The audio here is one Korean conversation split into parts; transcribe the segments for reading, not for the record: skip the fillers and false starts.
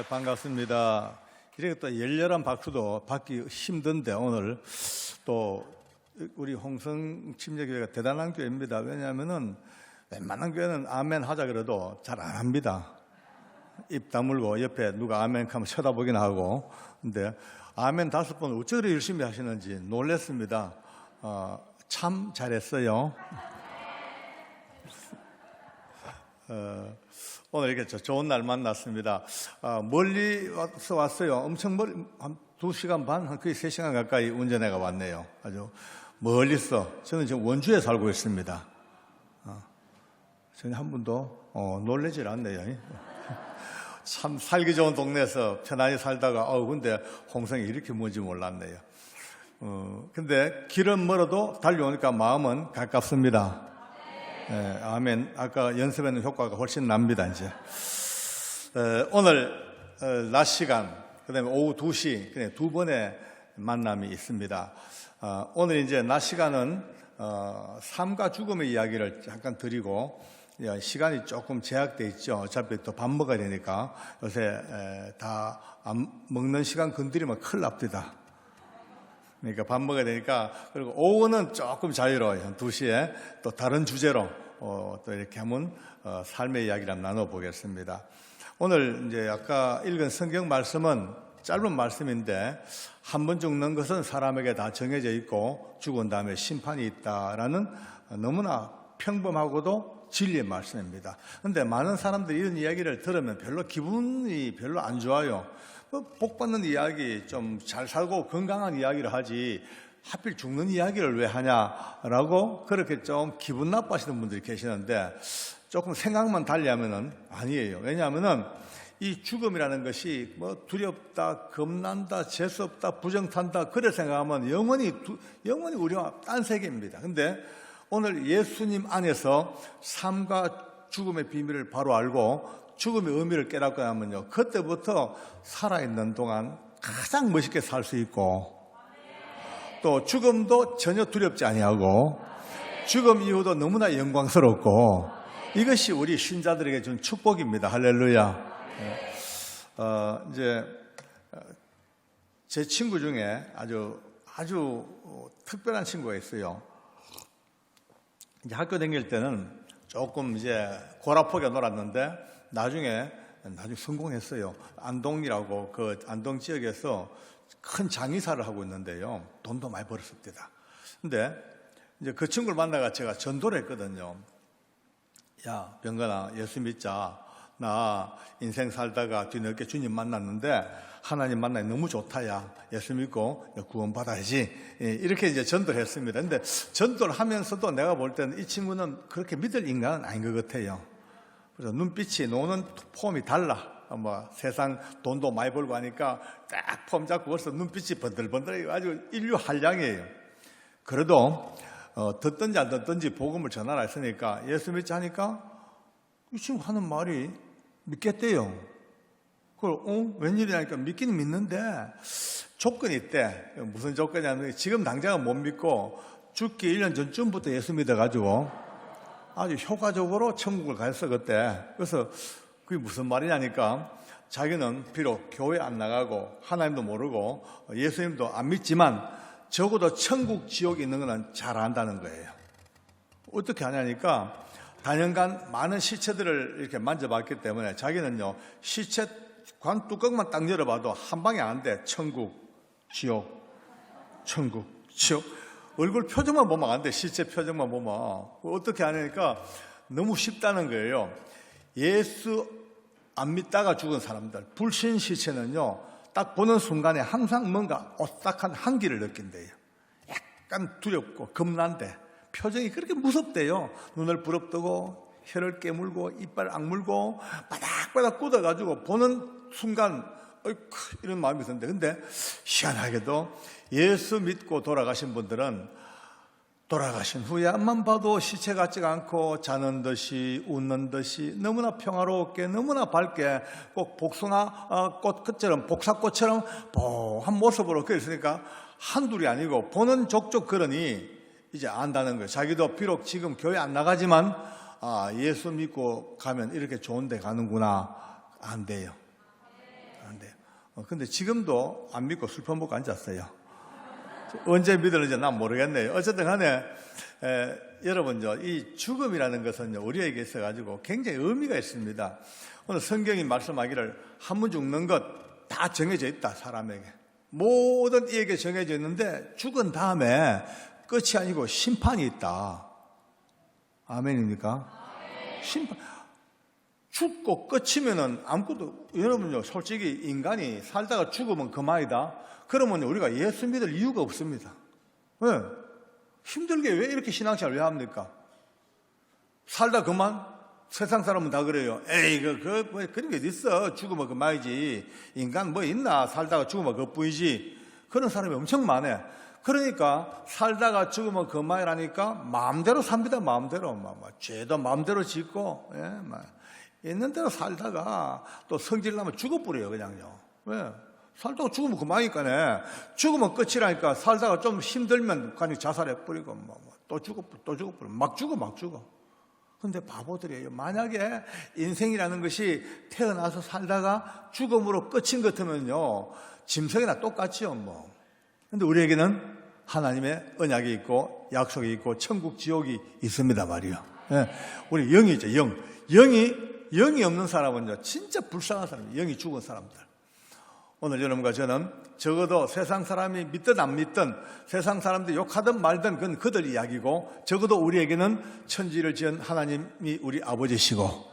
반갑습니다. 이렇게 또 열렬한 박수도 받기 힘든데 오늘 또 우리 홍성 침례교회가 대단한 교회입니다. 왜냐하면은 웬만한 교회는 아멘 하자 그래도 잘 안 합니다. 입 다물고 옆에 누가 아멘 하면 쳐다보긴 하고. 근데 아멘 5번 어쩌그리 열심히 하시는지 놀랬습니다. 참 잘했어요. 오늘 이렇게 좋은 날 만났습니다. 멀리 왔어요. 엄청 멀리, 한 2시간 반, 거의 3시간 가까이 운전해가 왔네요. 아주 멀리서. 저는 지금 원주에 살고 있습니다. 저는 한 번도 놀라질 않네요. 참 살기 좋은 동네에서 편안히 살다가 근데 홍성이 이렇게 뭔지 몰랐네요. 근데 길은 멀어도 달려오니까 마음은 가깝습니다. 네, 아멘. 아까 연습에는 효과가 훨씬 납니다, 이제. 오늘, 낮 시간, 그 다음에 오후 2시, 그냥 2번의 만남이 있습니다. 오늘 이제 낮 시간은, 삶과 죽음의 이야기를 잠깐 드리고, 시간이 조금 제약돼 있죠. 어차피 또 밥 먹어야 되니까. 요새, 다 안 먹는 시간 건드리면 큰일 납니다. 그러니까 밥 먹어야 되니까. 그리고 오후는 조금 자유로워요. 2시에 또 다른 주제로 또 이렇게 한번 삶의 이야기를 한번 나눠보겠습니다. 오늘 이제 아까 읽은 성경 말씀은 짧은 말씀인데 한 번 죽는 것은 사람에게 다 정해져 있고 죽은 다음에 심판이 있다라는 너무나 평범하고도 진리의 말씀입니다. 그런데 많은 사람들이 이런 이야기를 들으면 기분이 별로 안 좋아요. 복 받는 이야기, 좀 잘 살고 건강한 이야기를 하지 하필 죽는 이야기를 왜 하냐라고 그렇게 좀 기분 나빠하시는 분들이 계시는데 조금 생각만 달리하면은 아니에요. 왜냐하면은 이 죽음이라는 것이 두렵다, 겁난다, 재수없다, 부정탄다 그래 생각하면 영원히 우리와 딴 세계입니다. 근데 오늘 예수님 안에서 삶과 죽음의 비밀을 바로 알고 죽음의 의미를 깨닫고 나면요, 그때부터 살아있는 동안 가장 멋있게 살 수 있고 또 죽음도 전혀 두렵지 아니하고 죽음 이후도 너무나 영광스럽고 이것이 우리 신자들에게 준 축복입니다. 할렐루야. 이제 제 친구 중에 아주 특별한 친구가 있어요. 이제 학교 다닐 때는 조금 이제 고라포게 놀았는데 나중에 성공했어요. 안동이라고 그 안동 지역에서 큰 장의사를 하고 있는데요. 돈도 많이 벌었습니다. 근데 이제 그 친구를 만나가 제가 전도를 했거든요. 야, 병건아, 예수 믿자. 나 인생 살다가 뒤늦게 주님 만났는데 하나님 만나니 너무 좋다. 야, 예수 믿고 구원 받아야지. 이렇게 이제 전도를 했습니다. 근데 전도를 하면서도 내가 볼 때는 이 친구는 그렇게 믿을 인간은 아닌 것 같아요. 그래서 눈빛이 노는 폼이 달라. 세상 돈도 많이 벌고 하니까 딱 폼 잡고 벌써 눈빛이 번들번들 아주 인류 한량이에요. 그래도 듣든지 안 듣든지 복음을 전하라 했으니까 예수 믿지 하니까 이 친구 하는 말이 믿겠대요. 그걸 웬일이냐니까 믿기는 믿는데 조건이 있대. 무슨 조건이냐면 지금 당장은 못 믿고 죽기 1년 전쯤부터 예수 믿어가지고 아주 효과적으로 천국을 갔어 그때. 그래서 그게 무슨 말이냐니까 자기는 비록 교회 안 나가고 하나님도 모르고 예수님도 안 믿지만 적어도 천국 지옥이 있는 건 잘 안다는 거예요. 어떻게 하냐니까 단연간 많은 시체들을 이렇게 만져봤기 때문에 자기는요 시체 관 뚜껑만 딱 열어봐도 한 방에 안 돼. 천국, 지옥, 천국, 지옥. 얼굴 표정만 보면 안 돼. 시체 표정만 보면. 어떻게 하냐니까 너무 쉽다는 거예요. 예수 안 믿다가 죽은 사람들, 불신 시체는요, 딱 보는 순간에 항상 뭔가 오싹한 한기를 느낀대요. 약간 두렵고 겁난데 표정이 그렇게 무섭대요. 눈을 부릅뜨고 혀를 깨물고 이빨 악물고 바닥바닥 굳어가지고 보는 순간 어이쿠 이런 마음이 드는데 근데 희한하게도 예수 믿고 돌아가신 분들은 돌아가신 후에 앞만 봐도 시체 같지가 않고 자는 듯이 웃는 듯이 너무나 평화롭게 너무나 밝게 꼭 복숭아 꽃처럼 복사꽃처럼 보한 모습으로 그랬으니까 한둘이 아니고 보는 족족 그러니 이제 안다는 거예요. 자기도 비록 지금 교회 안 나가지만 예수 믿고 가면 이렇게 좋은 데 가는구나 안돼요. 근데 지금도 안 믿고 슬퍼 먹고 앉았어요. 언제 믿을는지 난 모르겠네요. 어쨌든 간에 여러분, 이 죽음이라는 것은 우리에게 있어가지고 굉장히 의미가 있습니다. 오늘 성경이 말씀하기를 한 번 죽는 것 다 정해져 있다, 사람에게. 모든 이에게 정해져 있는데 죽은 다음에 끝이 아니고 심판이 있다. 아멘입니까? 심판. 죽고 끝이면은 아무것도, 여러분요, 솔직히 인간이 살다가 죽으면 그만이다. 그러면 우리가 예수 믿을 이유가 없습니다. 왜? 힘들게 왜 이렇게 신앙생활 왜 합니까? 살다 그만? 세상 사람은 다 그래요. 에이, 뭐, 그런 게 있어. 죽으면 그만이지. 인간 뭐 있나? 살다가 죽으면 그것뿐이지. 그런 사람이 엄청 많아. 그러니까 살다가 죽으면 그만이라니까 마음대로 삽니다. 마음대로. 죄도 마음대로 짓고, 있는 대로 살다가 또 성질나면 죽어버려요, 그냥요. 왜? 살다가 죽으면 그만이니까네. 죽으면 끝이라니까. 살다가 좀 힘들면 그냥 자살해버리고, 또 죽어버려. 막 죽어. 근데 바보들이에요. 만약에 인생이라는 것이 태어나서 살다가 죽음으로 끝인 것 같으면요, 짐승이나 똑같지요, 뭐. 근데 우리에게는 하나님의 언약이 있고, 약속이 있고, 천국, 지옥이 있습니다, 말이요. 우리 영이죠, 영. 영이 없는 사람은요, 진짜 불쌍한 사람이에요. 영이 죽은 사람들. 오늘 여러분과 저는 적어도 세상 사람이 믿든 안 믿든, 세상 사람들이 욕하든 말든 그건 그들 이야기고, 적어도 우리에게는 천지를 지은 하나님이 우리 아버지시고,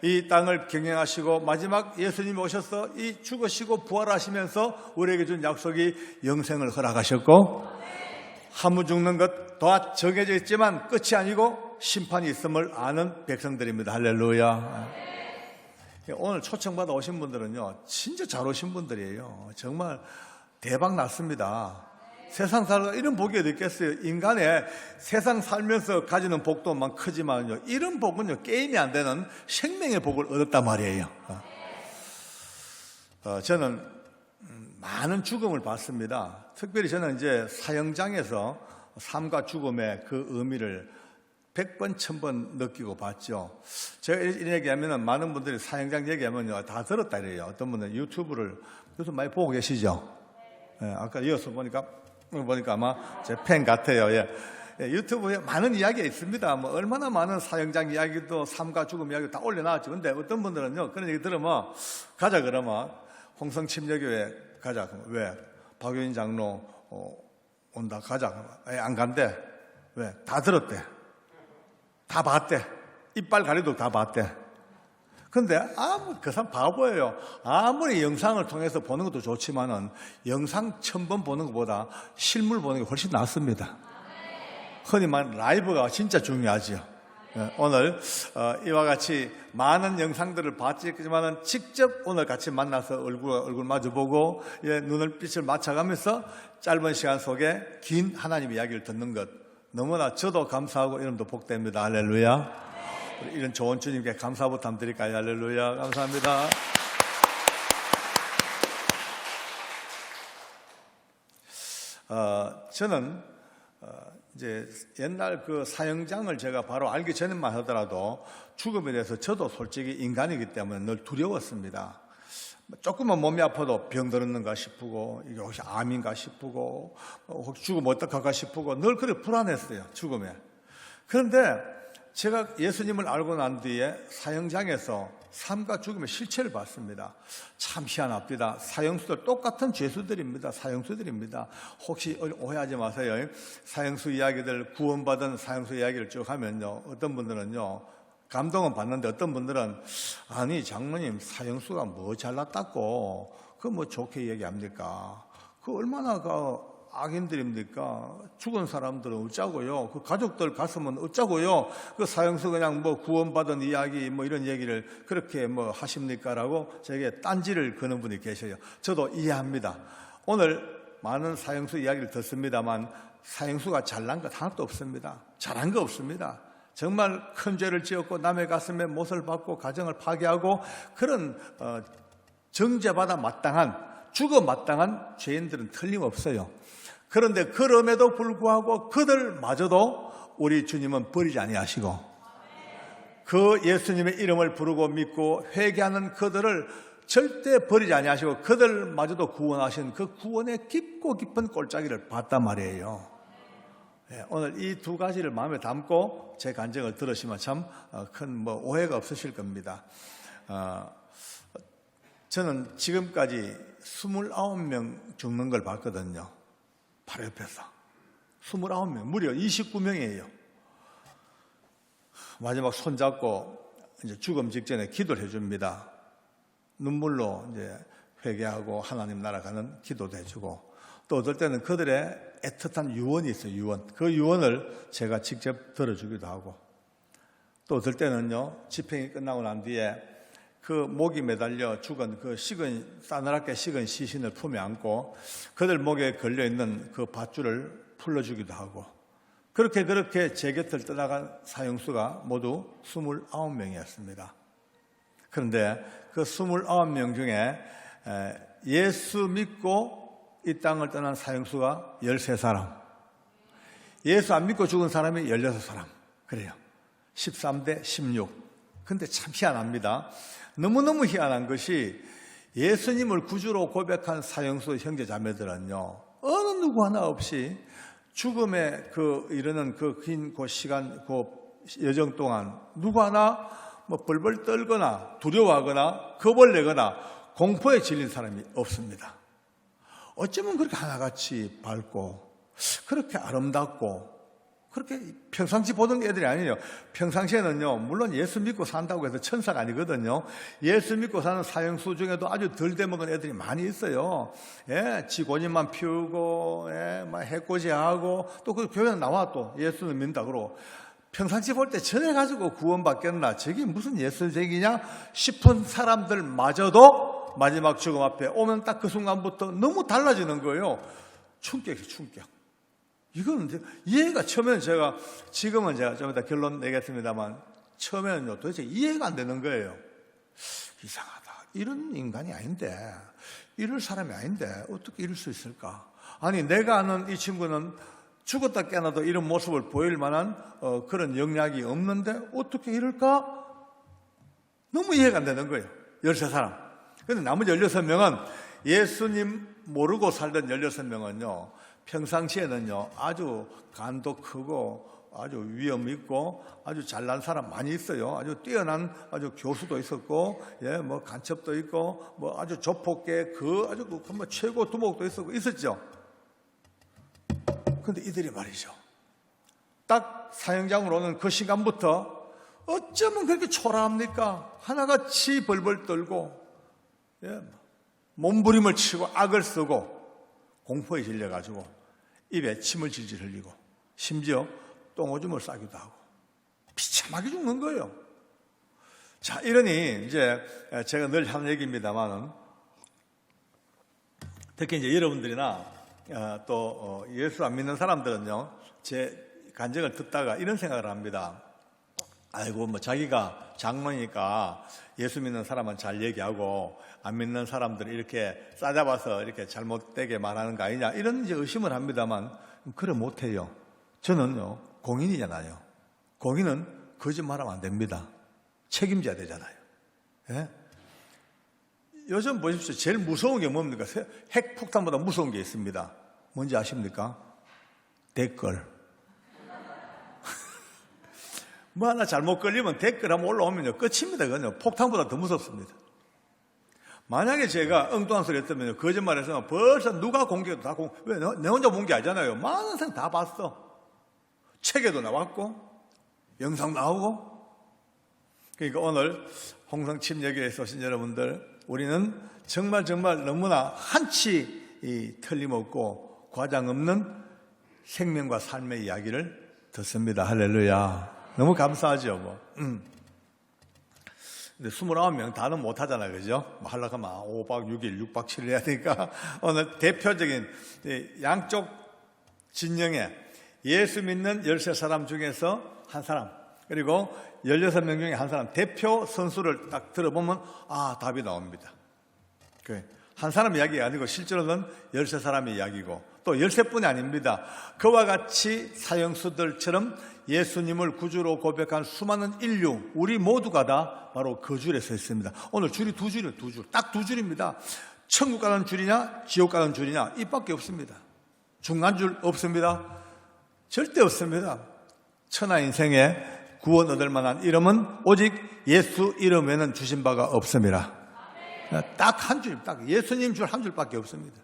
이 땅을 경영하시고 마지막 예수님이 오셔서 이 죽으시고 부활하시면서 우리에게 준 약속이 영생을 허락하셨고, 한 번 죽는 것 다 정해져 있지만 끝이 아니고 심판이 있음을 아는 백성들입니다. 할렐루야. 오늘 초청받아 오신 분들은요, 진짜 잘 오신 분들이에요. 정말 대박 났습니다. 세상 살다가 이런 복이 어디 있겠어요. 인간의 세상 살면서 가지는 복도만 크지만요, 이런 복은요, 게임이 안 되는 생명의 복을 얻었단 말이에요. 저는 많은 죽음을 봤습니다. 특별히 저는 이제 사형장에서 삶과 죽음의 그 의미를 100번, 1000번 느끼고 봤죠. 제가 이런 얘기하면 많은 분들이 사형장 얘기하면요, 다 들었다 이래요. 어떤 분은 유튜브를 요즘 많이 보고 계시죠? 아까 이어서 보니까 아마 제 팬 같아요. 유튜브에 많은 이야기가 있습니다. 뭐 얼마나 많은 사형장 이야기도 삶과 죽음 이야기도 다 올려놨죠. 근데 어떤 분들은요, 그런 얘기 들으면 가자 그러면 홍성침례교회 가자. 왜? 박효인 장로 온다. 가자. 안 간대. 왜? 다 들었대. 다 봤대. 이빨 가리도 다 봤대. 근데 그 사람 바보예요. 아무리 영상을 통해서 보는 것도 좋지만은 영상 1000번 보는 것보다 실물 보는 게 훨씬 낫습니다. 흔히 말하는 라이브가 진짜 중요하죠. 오늘 이와 같이 많은 영상들을 봤지만은 직접 오늘 같이 만나서 얼굴 마주보고 눈을 빛을 맞춰가면서 짧은 시간 속에 긴 하나님의 이야기를 듣는 것, 너무나 저도 감사하고 이름도 복됩니다. 할렐루야. 이런 좋은 주님께 감사부터 한번 드릴까요? 할렐루야. 감사합니다. 저는 이제 옛날 그 사형장을 제가 바로 알기 전에만 하더라도 죽음에 대해서 저도 솔직히 인간이기 때문에 늘 두려웠습니다. 조금만 몸이 아파도 병 들었는가 싶고, 이게 혹시 암인가 싶고, 혹시 죽으면 어떡할까 싶고, 늘 그렇게 불안했어요, 죽음에. 그런데 제가 예수님을 알고 난 뒤에 사형장에서 삶과 죽음의 실체를 봤습니다. 참 희한합니다. 사형수들 똑같은 죄수들입니다. 사형수들입니다. 혹시 오해하지 마세요. 사형수 이야기들, 구원받은 사형수 이야기를 쭉 하면요, 어떤 분들은요, 감동은 받는데 어떤 분들은 아니 장로님 사형수가 뭐 잘났다고 그 뭐 좋게 얘기합니까? 그 얼마나 악인들입니까? 죽은 사람들은 어쩌고요? 그 가족들 갔으면 어쩌고요? 그 사형수 그냥 뭐 구원받은 이야기 뭐 이런 얘기를 그렇게 뭐 하십니까? 라고 저에게 딴지를 거는 분이 계셔요. 저도 이해합니다. 오늘 많은 사형수 이야기를 듣습니다만 사형수가 잘난 것 하나도 없습니다. 잘한 거 없습니다. 정말 큰 죄를 지었고 남의 가슴에 못을 박고 가정을 파괴하고 그런 정죄받아 마땅한, 죽어 마땅한 죄인들은 틀림없어요. 그런데 그럼에도 불구하고 그들마저도 우리 주님은 버리지 아니하시고 그 예수님의 이름을 부르고 믿고 회개하는 그들을 절대 버리지 아니하시고 그들마저도 구원하신 그 구원의 깊고 깊은 골짜기를 봤단 말이에요. 오늘 이 두 가지를 마음에 담고 제 간증을 들으시면 참 큰 오해가 없으실 겁니다. 저는 지금까지 29명 죽는 걸 봤거든요. 바로 옆에서. 29명, 무려 29명이에요. 마지막 손잡고 이제 죽음 직전에 기도를 해줍니다. 눈물로 이제 회개하고 하나님 나라 가는 기도도 해주고, 또 어떨 때는 그들의 애틋한 유언이 있어요. 유언. 그 유언을 제가 직접 들어주기도 하고, 또 어떨 때는요, 집행이 끝나고 난 뒤에 그 목이 매달려 죽은 그 싸늘하게 식은 시신을 품에 안고 그들 목에 걸려있는 그 밧줄을 풀어주기도 하고, 그렇게 제 곁을 떠나간 사형수가 모두 29명이었습니다. 그런데 그 29명 중에 예수 믿고 이 땅을 떠난 사형수가 13사람, 예수 안 믿고 죽은 사람이 16사람, 그래요. 13대 16. 근데 참 희한합니다. 너무너무 희한한 것이 예수님을 구주로 고백한 사형수 형제 자매들은요, 어느 누구 하나 없이 죽음에 이르는 긴 시간, 여정 동안 누구 하나 벌벌 떨거나 두려워하거나 겁을 내거나 공포에 질린 사람이 없습니다. 어쩌면 그렇게 하나같이 밝고 그렇게 아름답고 그렇게 평상시 보던 애들이 아니에요. 평상시에는요, 물론 예수 믿고 산다고 해서 천사가 아니거든요. 예수 믿고 사는 사형수 중에도 아주 덜 돼먹은 애들이 많이 있어요. 지고집만 피우고, 해코지하고, 또 그 교회 나와 또 예수는 믿는다 그러고, 평상시 볼 때 저래가지고 구원받겠나, 저게 무슨 예수쟁이냐 싶은 사람들마저도 마지막 죽음 앞에 오면 딱 그 순간부터 너무 달라지는 거예요. 충격이에요, 충격. 이거는 이해가 지금은 제가 좀 이따 결론 내겠습니다만, 처음에는요, 도대체 이해가 안 되는 거예요. 이상하다. 이런 인간이 아닌데, 이럴 사람이 아닌데, 어떻게 이럴 수 있을까? 아니, 내가 아는 이 친구는 죽었다 깨어나도 이런 모습을 보일 만한 그런 영향이 없는데, 어떻게 이럴까? 너무 이해가 안 되는 거예요. 13사람. 근데 나머지 16명은 예수님 모르고 살던 16명은요, 평상시에는요, 아주 간도 크고 아주 위험 있고 아주 잘난 사람 많이 있어요. 아주 뛰어난 아주 교수도 있었고, 간첩도 있고, 아주 조폭계 아주 최고 두목도 있었죠. 근데 이들이 말이죠, 딱 사형장으로 오는 그 시간부터 어쩌면 그렇게 초라합니까? 하나같이 벌벌 떨고, 몸부림을 치고 악을 쓰고 공포에 질려가지고 입에 침을 질질 흘리고 심지어 똥오줌을 싸기도 하고 비참하게 죽는 거예요. 자, 이러니 이제 제가 늘 하는 얘기입니다만은, 특히 이제 여러분들이나 또 예수 안 믿는 사람들은요, 제 간증을 듣다가 이런 생각을 합니다. 아이고, 자기가 장로니까 예수 믿는 사람은 잘 얘기하고 안 믿는 사람들을 이렇게 싸잡아서 이렇게 잘못되게 말하는 거 아니냐, 이런 이제 의심을 합니다만, 그래 못해요. 저는요, 공인이잖아요. 공인은 거짓말하면 안 됩니다. 책임져야 되잖아요. 예? 요즘 보십시오. 제일 무서운 게 뭡니까? 핵폭탄보다 무서운 게 있습니다. 뭔지 아십니까? 댓글. 뭐 하나 잘못 걸리면 댓글 한번 올라오면요, 끝입니다. 그건요, 폭탄보다 더 무섭습니다. 만약에 제가 엉뚱한 소리 했다면요, 거짓말해서 벌써 누가 공개도 다 왜 내 혼자 본 게 아니잖아요. 많은 사람 다 봤어. 책에도 나왔고 영상 나오고. 그러니까 오늘 홍성침여교에서 오신 여러분들, 우리는 정말 너무나 한치 틀림없고 과장 없는 생명과 삶의 이야기를 듣습니다. 할렐루야. 너무 감사하죠, 근데 29명 다는 못하잖아요, 그죠? 하려고 하면 5박 6일, 6박 7일 해야 되니까, 오늘 대표적인 양쪽 진영에 예수 믿는 13사람 중에서 한 사람, 그리고 16명 중에 한 사람, 대표 선수를 딱 들어보면, 답이 나옵니다. 한 사람 이야기가 아니고 실제로는 13사람의 이야기고 또 13뿐이 아닙니다. 그와 같이 사형수들처럼 예수님을 구주로 고백한 수많은 인류, 우리 모두가 다 바로 그 줄에 서 있습니다. 오늘 줄이 두 줄이에요. 두 줄. 딱 두 줄입니다. 천국 가는 줄이냐 지옥 가는 줄이냐 이밖에 없습니다. 중간 줄 없습니다. 절대 없습니다. 천하 인생에 구원 얻을 만한 이름은 오직 예수 이름에는 주신 바가 없습니다. 딱 한 줄, 딱 예수님 줄 한 줄밖에 없습니다.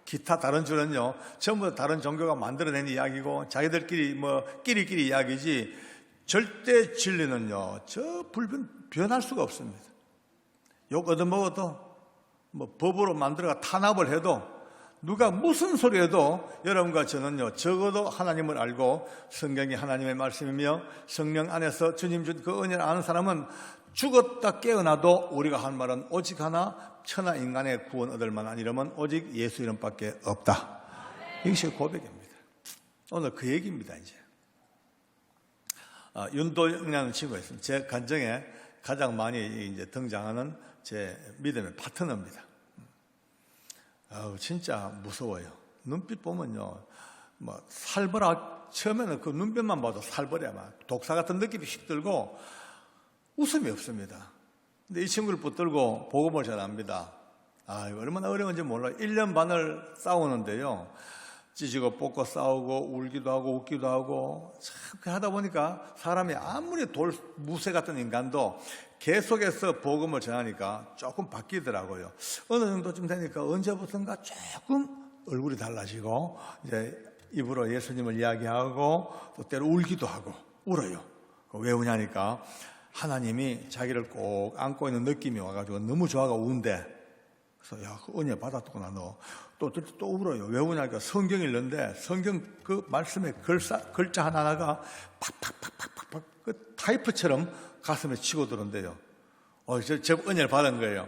기타 다른 줄은요, 전부 다 다른 종교가 만들어낸 이야기고 자기들끼리 끼리끼리 이야기지 절대 진리는요, 변할 수가 없습니다. 욕 얻어먹어도 법으로 만들어가 탄압을 해도 누가 무슨 소리 해도 여러분과 저는요, 적어도 하나님을 알고 성경이 하나님의 말씀이며 성령 안에서 주님 준 그 은혜를 아는 사람은 죽었다 깨어나도 우리가 한 말은 오직 하나, 천하 인간의 구원 얻을 만한 이름은 오직 예수 이름밖에 없다. 이것이 고백입니다. 오늘 그 얘기입니다. 이제 윤도영이라는 친구가 있습니다. 제 간정에 가장 많이 이제 등장하는 제 믿음의 파트너입니다. 진짜 무서워요. 눈빛 보면요, 살벌하. 처음에는 그 눈빛만 봐도 살벌해. 막 독사 같은 느낌이 휙 들고 웃음이 없습니다. 근데 이 친구를 붙들고 복음을 전합니다. 얼마나 어려운지 몰라요. 1년 반을 싸우는데요, 찢고 뽑고 싸우고 울기도 하고 웃기도 하고 참 하다 보니까 사람이 아무리 무쇠 같은 인간도 계속해서 복음을 전하니까 조금 바뀌더라고요. 어느 정도쯤 되니까 언제부턴가 조금 얼굴이 달라지고 이제 입으로 예수님을 이야기하고 또 때로 울기도 하고 울어요. 왜 우냐니까 하나님이 자기를 꼭 안고 있는 느낌이 와가지고 너무 좋아가 우는데, 그래서 야, 그 은혜 받았구나 너. 또 울어요. 왜 우냐니까 성경 읽는데 성경 그 말씀의 글자 하나하나가 팍팍팍팍팍 그 타이프처럼 가슴에 치고 들어온대요. 제가 은혜를 받은 거예요.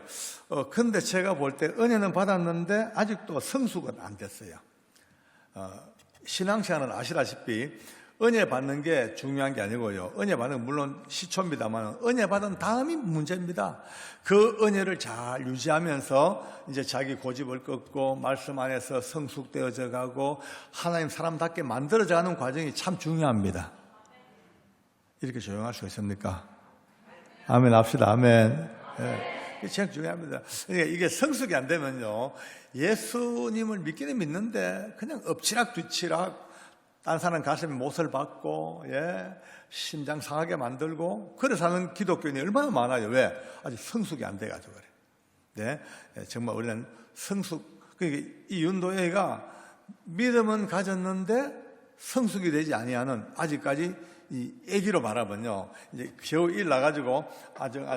근데 제가 볼 때 은혜는 받았는데 아직도 성숙은 안 됐어요. 신앙생활은 아시다시피 은혜 받는 게 중요한 게 아니고요. 은혜 받는 건 물론 시초입니다만 은혜 받은 다음이 문제입니다. 그 은혜를 잘 유지하면서 이제 자기 고집을 꺾고 말씀 안에서 성숙되어져 가고 하나님 사람답게 만들어져 가는 과정이 참 중요합니다. 이렇게 조용할 수 있습니까? 아멘 합시다. 아멘. 네. 이게 제일 중요합니다. 그러니까 이게 성숙이 안 되면요, 예수님을 믿기는 믿는데 그냥 엎치락 뒤치락 딴 사람 가슴에 못을 박고, 심장 상하게 만들고, 그래 사는 기독교인이 얼마나 많아요. 왜? 아직 성숙이 안 돼가지고 그래. 네? 정말 우리는 그러니까 이 윤도혜가 믿음은 가졌는데 성숙이 되지 아니하는, 아직까지 이 애기로 말하면요, 이제 겨우 일 나가지고 아정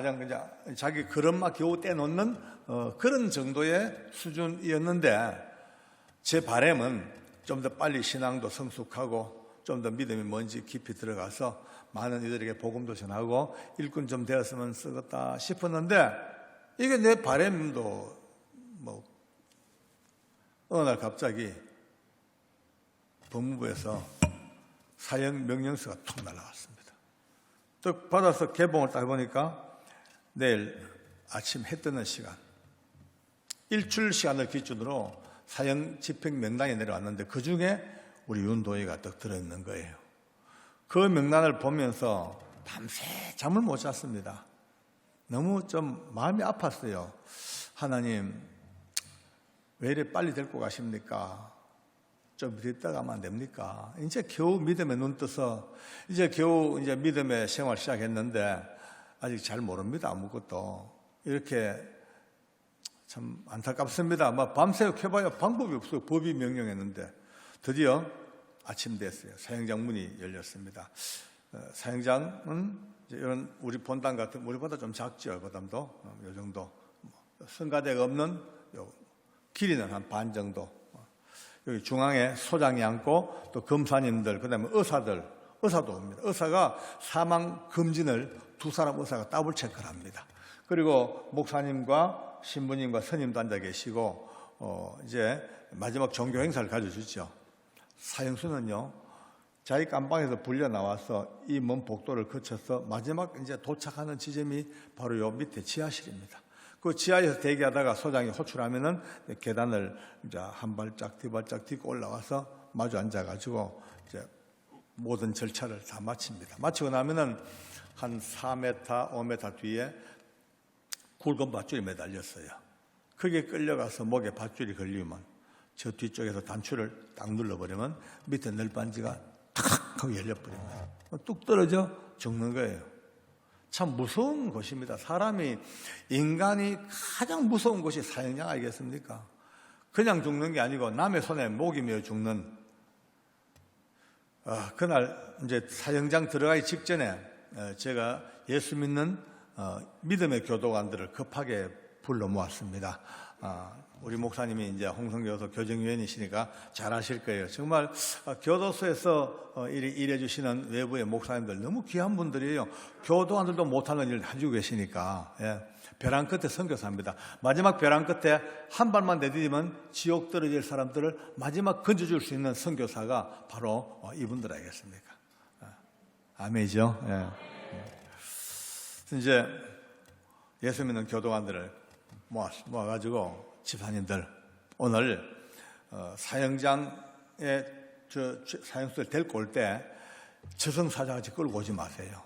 자기 그릇만 겨우 떼놓는 그런 정도의 수준이었는데, 제 바람은 좀 더 빨리 신앙도 성숙하고 좀 더 믿음이 뭔지 깊이 들어가서 많은 이들에게 복음도 전하고 일꾼 좀 되었으면 쓰겠다 싶었는데, 이게 내 바람도 어느 날 갑자기 법무부에서 사형 명령서가 툭 날라왔습니다. 또 받아서 개봉을 딱 해보니까 내일 아침 해 뜨는 시간, 일주일 시간을 기준으로 사형 집행 명단이 내려왔는데 그 중에 우리 윤도희가 딱 들어있는 거예요. 그 명단을 보면서 밤새 잠을 못 잤습니다. 너무 좀 마음이 아팠어요. 하나님, 왜 이래 빨리 데리고 가십니까? 좀 이따가 가면 안 됩니까? 이제 겨우 믿음에 눈 떠서 이제 겨우 이제 믿음의 생활 시작했는데 아직 잘 모릅니다. 아무것도. 이렇게 참 안타깝습니다. 밤새 켜봐야 방법이 없어요. 법이 명령했는데. 드디어 아침 됐어요. 사형장 문이 열렸습니다. 사형장은 이런 우리 본당 같은, 우리보다 좀 작죠. 보담도 이 정도. 성가대가 없는, 길이는 한 반 정도. 여기 중앙에 소장이 앉고 또 검사님들, 그 다음에 의사도 옵니다. 의사가 사망 검진을 두 사람 의사가 더블 체크를 합니다. 그리고 목사님과 신부님과 스님도 앉아 계시고, 이제 마지막 종교 행사를 가져주죠. 사형수는요, 자기 깜방에서 불려 나와서 이 먼 복도를 거쳐서 마지막 이제 도착하는 지점이 바로 요 밑에 지하실입니다. 그 지하에서 대기하다가 소장이 호출하면은 계단을 이제 한 발짝, 두 발짝 딛고 올라와서 마주 앉아가지고 이제 모든 절차를 다 마칩니다. 마치고 나면은 한 4m, 5m 뒤에 굵은 밧줄이 매달렸어요. 거기에 끌려가서 목에 밧줄이 걸리면 저 뒤쪽에서 단추를 딱 눌러버리면 밑에 널빤지가 탁 하고 열려버립니다. 뚝 떨어져 죽는 거예요. 참 무서운 곳입니다. 인간이 가장 무서운 곳이 사형장 아니겠습니까? 그냥 죽는 게 아니고 남의 손에 목이 메어 죽는. 그날 이제 사형장 들어가기 직전에 제가 예수 믿는 믿음의 교도관들을 급하게 불러 모았습니다. 우리 목사님이 이제 홍성교도 교정위원이시니까 잘 아실 거예요. 정말 교도소에서 일해 주시는 외부의 목사님들 너무 귀한 분들이에요. 교도관들도 못하는 일을 해주고 계시니까. 벼랑 끝에 선교사입니다. 마지막 벼랑 끝에 한 발만 내디디면 지옥 떨어질 사람들을 마지막 건져줄 수 있는 선교사가 바로 이분들 아니겠습니까? 아멘이죠. 이제 예수 믿는 교도관들을 모아가지고 집사님들 오늘 사형장에 사형수를 데리고 올 때 저승사자같이 끌고 오지 마세요.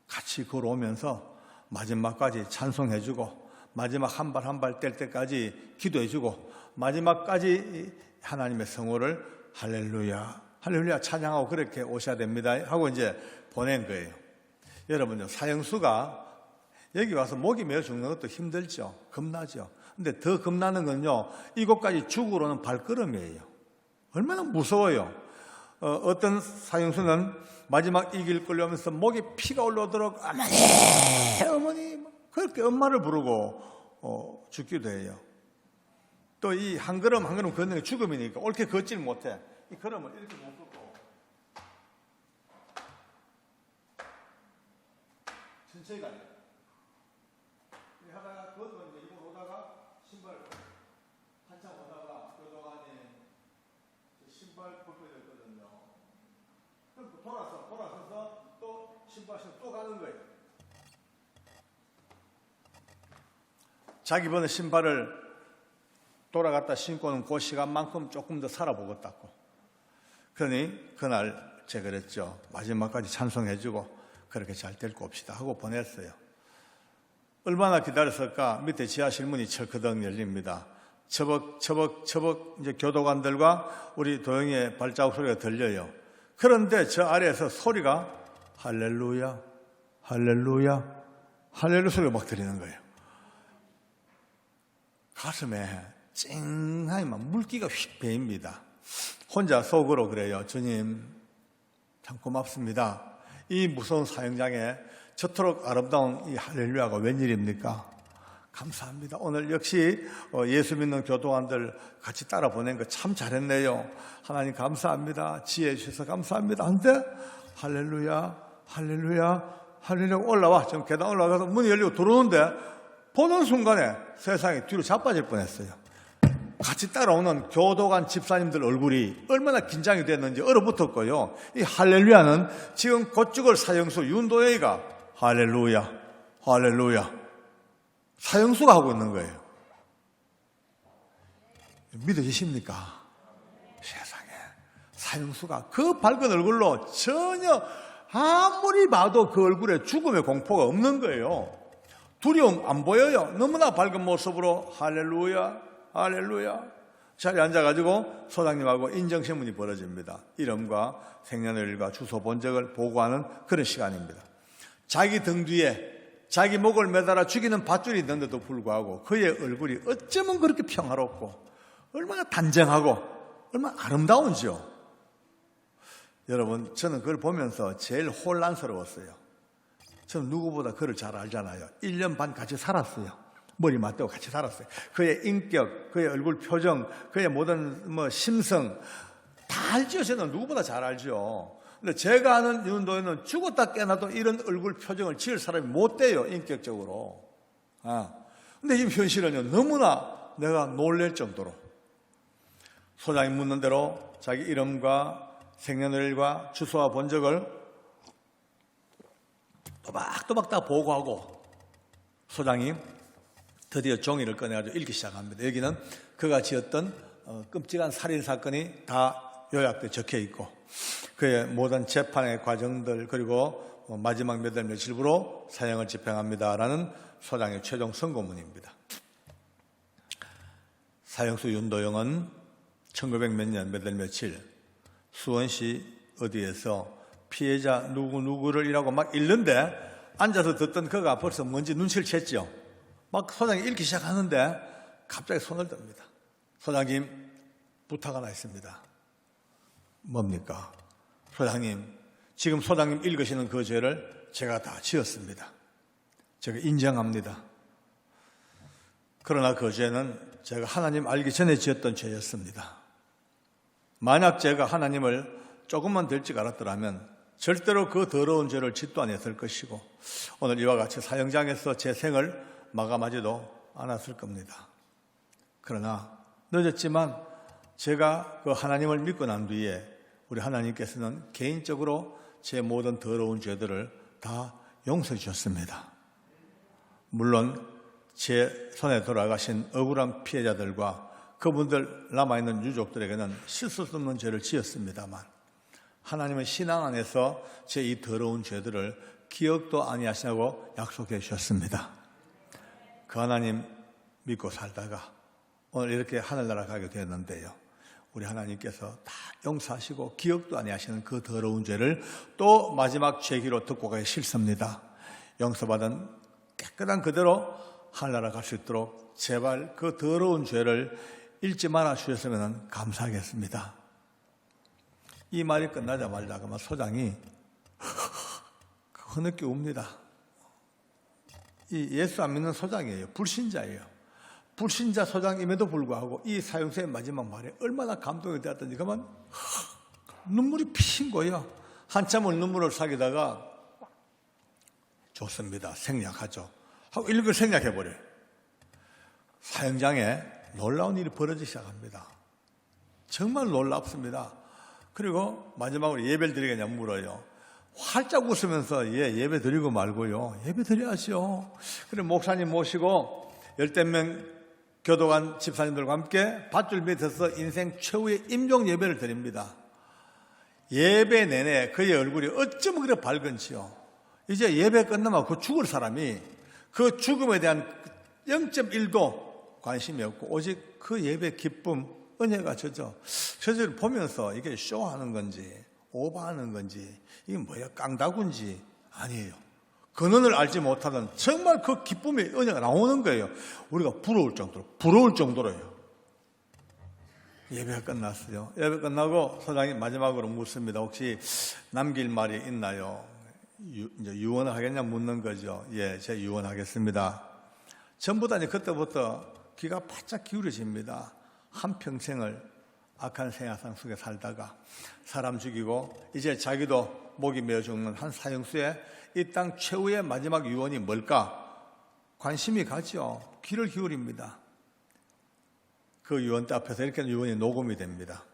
같이 걸어오면서 마지막까지 찬송해주고 마지막 한 발 한 발 뗄 때까지 기도해주고 마지막까지 하나님의 성호를 할렐루야 할렐루야 찬양하고 그렇게 오셔야 됩니다 하고 이제 보낸 거예요. 여러분요, 사형수가 여기 와서 목이 메어 죽는 것도 힘들죠. 겁나죠. 근데 더 겁나는 건요, 이곳까지 죽으러는 발걸음이에요. 얼마나 무서워요. 어떤 사형수는 마지막 이 길 끌려오면서 목에 피가 올라오도록 어머니 그렇게 엄마를 부르고 죽기도 해요. 또 이 한 걸음 한 걸음 걷는 게 죽음이니까 옳게 걷질 못해. 이 걸음을 이렇게 못 걷고 천천히 가요. 하다가 걷으면 이제 이거 오다가 신발 한참 오다가 교도관이 신발 벗겨야 되거든요. 그럼 돌아서서 또 신발 신고 또 가는 거예요. 자기 번의 신발을 돌아갔다 신고는 그 시간만큼 조금 더 살아보겠다고. 그러니 그날 제가 그랬죠. 마지막까지 찬송해주고 그렇게 잘 데리고 옵시다 하고 보냈어요. 얼마나 기다렸을까? 밑에 지하실 문이 철커덕 열립니다. 처벅 이제 교도관들과 우리 도영이의 발자국 소리가 들려요. 그런데 저 아래에서 소리가 할렐루야, 할렐루야, 할렐루야 소리가 막 들리는 거예요. 가슴에 찡하니 막 물기가 휙 배입니다. 혼자 속으로 그래요. 주님, 참 고맙습니다. 이 무서운 사형장에 저토록 아름다운 이 할렐루야가 웬일입니까? 감사합니다. 오늘 역시 예수 믿는 교도관들 같이 따라 보낸 거 참 잘했네요. 하나님 감사합니다. 지혜해 주셔서 감사합니다. 한데 할렐루야, 할렐루야, 할렐루야 올라와. 지금 계단 올라가서 문이 열리고 들어오는데 보는 순간에 세상이 뒤로 자빠질 뻔했어요. 같이 따라오는 교도관 집사님들 얼굴이 얼마나 긴장이 됐는지 얼어붙었고요. 이 할렐루야는 지금 곧 죽을 사형수 윤도영이가 할렐루야, 할렐루야 사형수가 하고 있는 거예요. 믿어지십니까? 세상에 사형수가 그 밝은 얼굴로 전혀 아무리 봐도 그 얼굴에 죽음의 공포가 없는 거예요. 두려움 안 보여요. 너무나 밝은 모습으로 할렐루야, 할렐루야. 자리에 앉아가지고 소장님하고 인정신문이 벌어집니다. 이름과 생년월일과 주소 본적을 보고하는 그런 시간입니다. 자기 등 뒤에 자기 목을 매달아 죽이는 밧줄이 있는데도 불구하고 그의 얼굴이 어쩌면 그렇게 평화롭고 얼마나 단정하고 얼마나 아름다운지요. 여러분, 저는 그걸 보면서 제일 혼란스러웠어요. 저는 누구보다 그를 잘 알잖아요. 1년 반 같이 살았어요. 머리 맞대고 같이 살았어요. 그의 인격, 그의 얼굴 표정, 그의 모든 심성 다 알죠. 저는 누구보다 잘 알죠. 근데 제가 아는 윤도현은 죽었다 깨어나도 이런 얼굴 표정을 지을 사람이 못 돼요. 인격적으로. 근데 이 현실은요, 너무나 내가 놀랄 정도로 소장이 묻는 대로 자기 이름과 생년월일과 주소와 본적을 또박또박 다 보고하고 소장이 드디어 종이를 꺼내가지고 읽기 시작합니다. 여기는 그가 지었던 끔찍한 살인사건이 다 요약돼 적혀 있고 그의 모든 재판의 과정들 그리고 마지막 몇 월 며칠부로 사형을 집행합니다라는 소장의 최종 선고문입니다. 사형수 윤도영은 1900 몇 년 몇 월 며칠 수원시 어디에서 피해자 누구누구를 이라고 막 읽는데 앉아서 듣던 그가 벌써 뭔지 눈치를 챘죠. 막 소장이 읽기 시작하는데 갑자기 손을 듭니다. 소장님, 부탁 하나 있습니다. 뭡니까? 소장님, 지금 소장님 읽으시는 그 죄를 제가 다 지었습니다. 제가 인정합니다. 그러나 그 죄는 제가 하나님 알기 전에 지었던 죄였습니다. 만약 제가 하나님을 조금만 될 줄 알았더라면 절대로 그 더러운 죄를 짓도 아니었을 것이고 오늘 이와 같이 사형장에서 제 생을 마감하지도 않았을 겁니다. 그러나 늦었지만 제가 그 하나님을 믿고 난 뒤에 우리 하나님께서는 개인적으로 제 모든 더러운 죄들을 다 용서해 주셨습니다. 물론 제 손에 돌아가신 억울한 피해자들과 그분들 남아있는 유족들에게는 씻을 수 없는 죄를 지었습니다만 하나님의 신앙 안에서 제 이 더러운 죄들을 기억도 아니하시냐고 약속해 주셨습니다. 그 하나님 믿고 살다가 오늘 이렇게 하늘나라 가게 되었는데요. 우리 하나님께서 다 용서하시고 기억도 아니하시는 그 더러운 죄를 또 마지막 죄기로 듣고 가기 싫습니다. 용서받은 깨끗한 그대로 하늘나라 갈 수 있도록 제발 그 더러운 죄를 잊지 말아 주셨으면 감사하겠습니다. 이 말이 끝나자마자 그만 소장이 흐느끼 웁니다. 이 예수 안 믿는 소장이에요. 불신자예요. 불신자 소장임에도 불구하고 이 사형수의 마지막 말에 얼마나 감동이 되었던지 그만 눈물이 피신 거예요. 한참을 눈물을 사귀다가 좋습니다. 생략하죠. 하고 읽을 생략해버려요. 사형장에 놀라운 일이 벌어지기 시작합니다. 정말 놀랍습니다. 그리고 마지막으로 예배를 드리겠냐 물어요. 활짝 웃으면서 예배 드리고 말고요. 예배 드려야죠. 그리고 목사님 모시고 10명 교도관 집사님들과 함께 밧줄 밑에서 인생 최후의 임종 예배를 드립니다. 예배 내내 그의 얼굴이 어쩌면 그래 밝은지요. 이제 예배 끝나면 그 죽을 사람이 그 죽음에 대한 0.1도 관심이 없고 오직 그 예배 기쁨, 은혜가 저를 보면서 이게 쇼하는 건지 오버하는 건지 이게 뭐야 깡다구인지 아니에요. 근원을 알지 못하던 정말 그 기쁨의 은혜가 나오는 거예요. 우리가 부러울 정도로요. 예배가 끝났어요. 예배 끝나고 소장이 마지막으로 묻습니다. 혹시 남길 말이 있나요? 이제 유언을 하겠냐 묻는 거죠. 예, 제가 유언하겠습니다. 전부 다 이제 그때부터 귀가 바짝 기울여집니다. 한평생을 악한 생활상 속에 살다가 사람 죽이고 이제 자기도 목이 메어 죽는 한 사형수의 이 땅 최후의 마지막 유언이 뭘까? 관심이 가죠. 귀를 기울입니다. 그 유언대 앞에서 이렇게 유언이 녹음이 됩니다.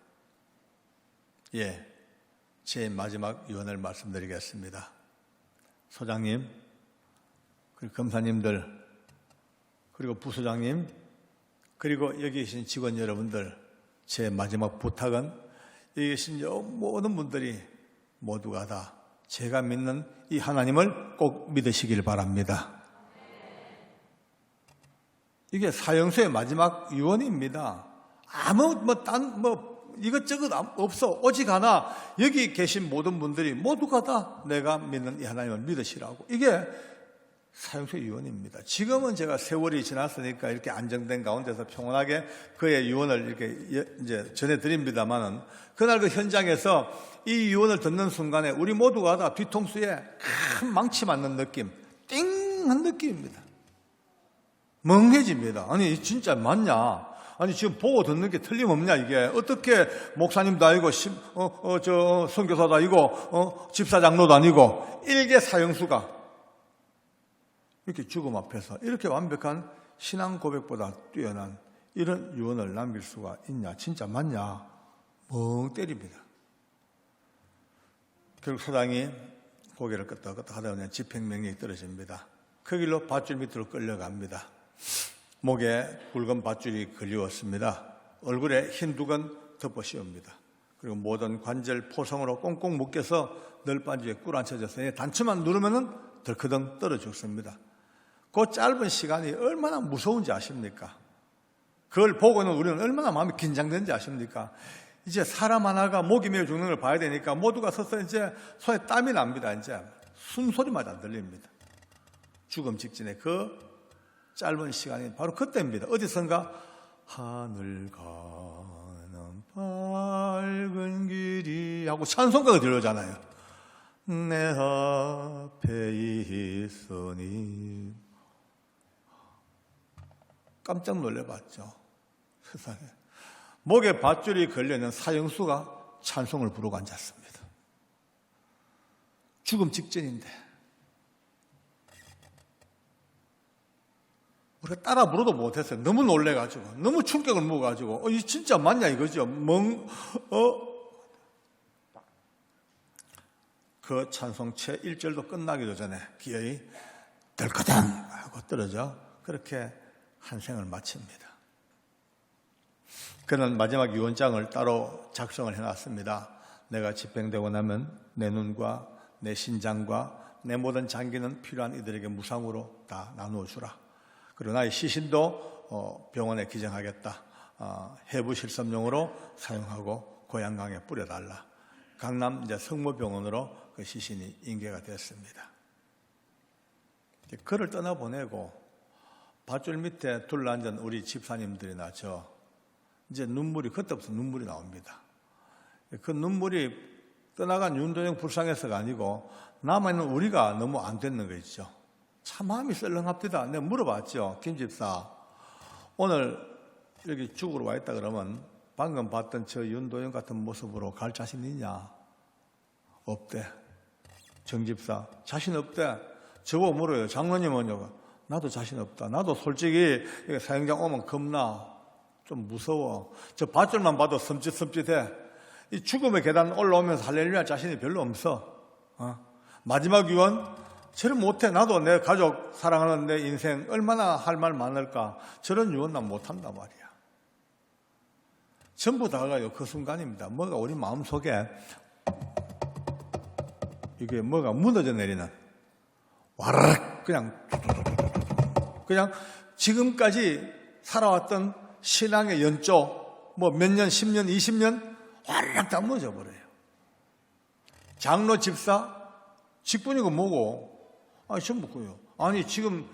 예, 제 마지막 유언을 말씀드리겠습니다. 소장님, 그리고 검사님들, 그리고 부소장님, 그리고 여기 계신 직원 여러분들, 제 마지막 부탁은 여기 계신 모든 분들이 모두가 다 제가 믿는 이 하나님을 꼭 믿으시길 바랍니다. 이게 사형수의 마지막 유언입니다. 아무 이것저것 없어. 오직 하나 여기 계신 모든 분들이 모두가 다 내가 믿는 이 하나님을 믿으시라고. 이게 사형수의 유언입니다. 지금은 제가 세월이 지났으니까 이렇게 안정된 가운데서 평온하게 그의 유언을 이렇게 이제 전해드립니다만은 그날 그 현장에서 이 유언을 듣는 순간에 우리 모두가 다 뒤통수에 큰 망치 맞는 느낌, 띵한 느낌입니다. 멍해집니다. 아니 진짜 맞냐? 아니 지금 보고 듣는 게 틀림없냐 이게? 어떻게 목사님도 아니고 선교사도 아니고 집사장로도 아니고 일개 사형수가 이렇게 죽음 앞에서 이렇게 완벽한 신앙 고백보다 뛰어난 이런 유언을 남길 수가 있냐? 진짜 맞냐? 멍 때립니다. 결국 소장이 고개를 끄덕끄덕 하다 보니 집행명령이 떨어집니다. 그 길로 밧줄 밑으로 끌려갑니다. 목에 굵은 밧줄이 걸리었습니다. 얼굴에 흰 두건 덮어 씌웁니다. 그리고 모든 관절 포성으로 꽁꽁 묶여서 널빤지에 꿇어앉혀져서 단추만 누르면은 덜커덩 떨어 죽습니다. 그 짧은 시간이 얼마나 무서운지 아십니까? 그걸 보고는 우리는 얼마나 마음이 긴장되는지 아십니까? 이제 사람 하나가 목이 메어 죽는 걸 봐야 되니까 모두가 서서 이제 손에 땀이 납니다. 이제 숨소리마다 안 들립니다. 죽음 직전에 그 짧은 시간이 바로 그때입니다. 어디선가 하늘 가는 밝은 길이 하고 찬송가가 들려오잖아요. 내 앞에 있으니 깜짝 놀래봤죠. 세상에. 목에 밧줄이 걸려있는 사형수가 찬송을 부르고 앉았습니다. 죽음 직전인데 우리가 따라 부르도 못했어요. 너무 놀래가지고 너무 충격을 먹어가지고 이 진짜 맞냐 이거죠. 그 찬송 채 1절도 끝나기도 전에 기어이 덜커덩 하고 떨어져 그렇게 한 생을 마칩니다. 그는 마지막 유언장을 따로 작성을 해놨습니다. 내가 집행되고 나면 내 눈과 내 신장과 내 모든 장기는 필요한 이들에게 무상으로 다 나누어 주라. 그리고 나의 시신도 병원에 기증하겠다. 해부 실습용으로 사용하고 고양강에 뿌려달라. 강남 이제 성모병원으로 그 시신이 인계가 됐습니다. 그를 떠나보내고 밧줄 밑에 둘러앉은 우리 집사님들이나 이제 눈물이 그때부터 눈물이 나옵니다. 그 눈물이 떠나간 윤도영 불쌍해서가 아니고 남아있는 우리가 너무 안 됐는 거 있죠. 참 마음이 썰렁합니다. 내가 물어봤죠. 김 집사, 오늘 여기 죽으러 와 있다 그러면 방금 봤던 저 윤도영 같은 모습으로 갈 자신 있냐? 없대. 정 집사, 자신 없대. 저보고 물어요. 장로님은요? 나도 자신 없다. 나도 솔직히 사형장 오면 겁나. 좀 무서워. 저 밧줄만 봐도 섬찟섬찟해. 이 죽음의 계단 올라오면서 할렐루야 자신이 별로 없어. 마지막 유언, 저런 못해. 나도 내 가족 사랑하는 내 인생 얼마나 할 말 많을까. 저런 유언 난 못한단 말이야. 전부 다가요. 그 순간입니다. 뭐가 우리 마음속에 이게 뭐가 무너져 내리는 와르륵 그냥 지금까지 살아왔던 신앙의 연조 뭐 몇 년, 10년, 20년 와르륵 다 무너져 버려요. 장로 집사 직분이고 뭐고 전부 그요. 아니 지금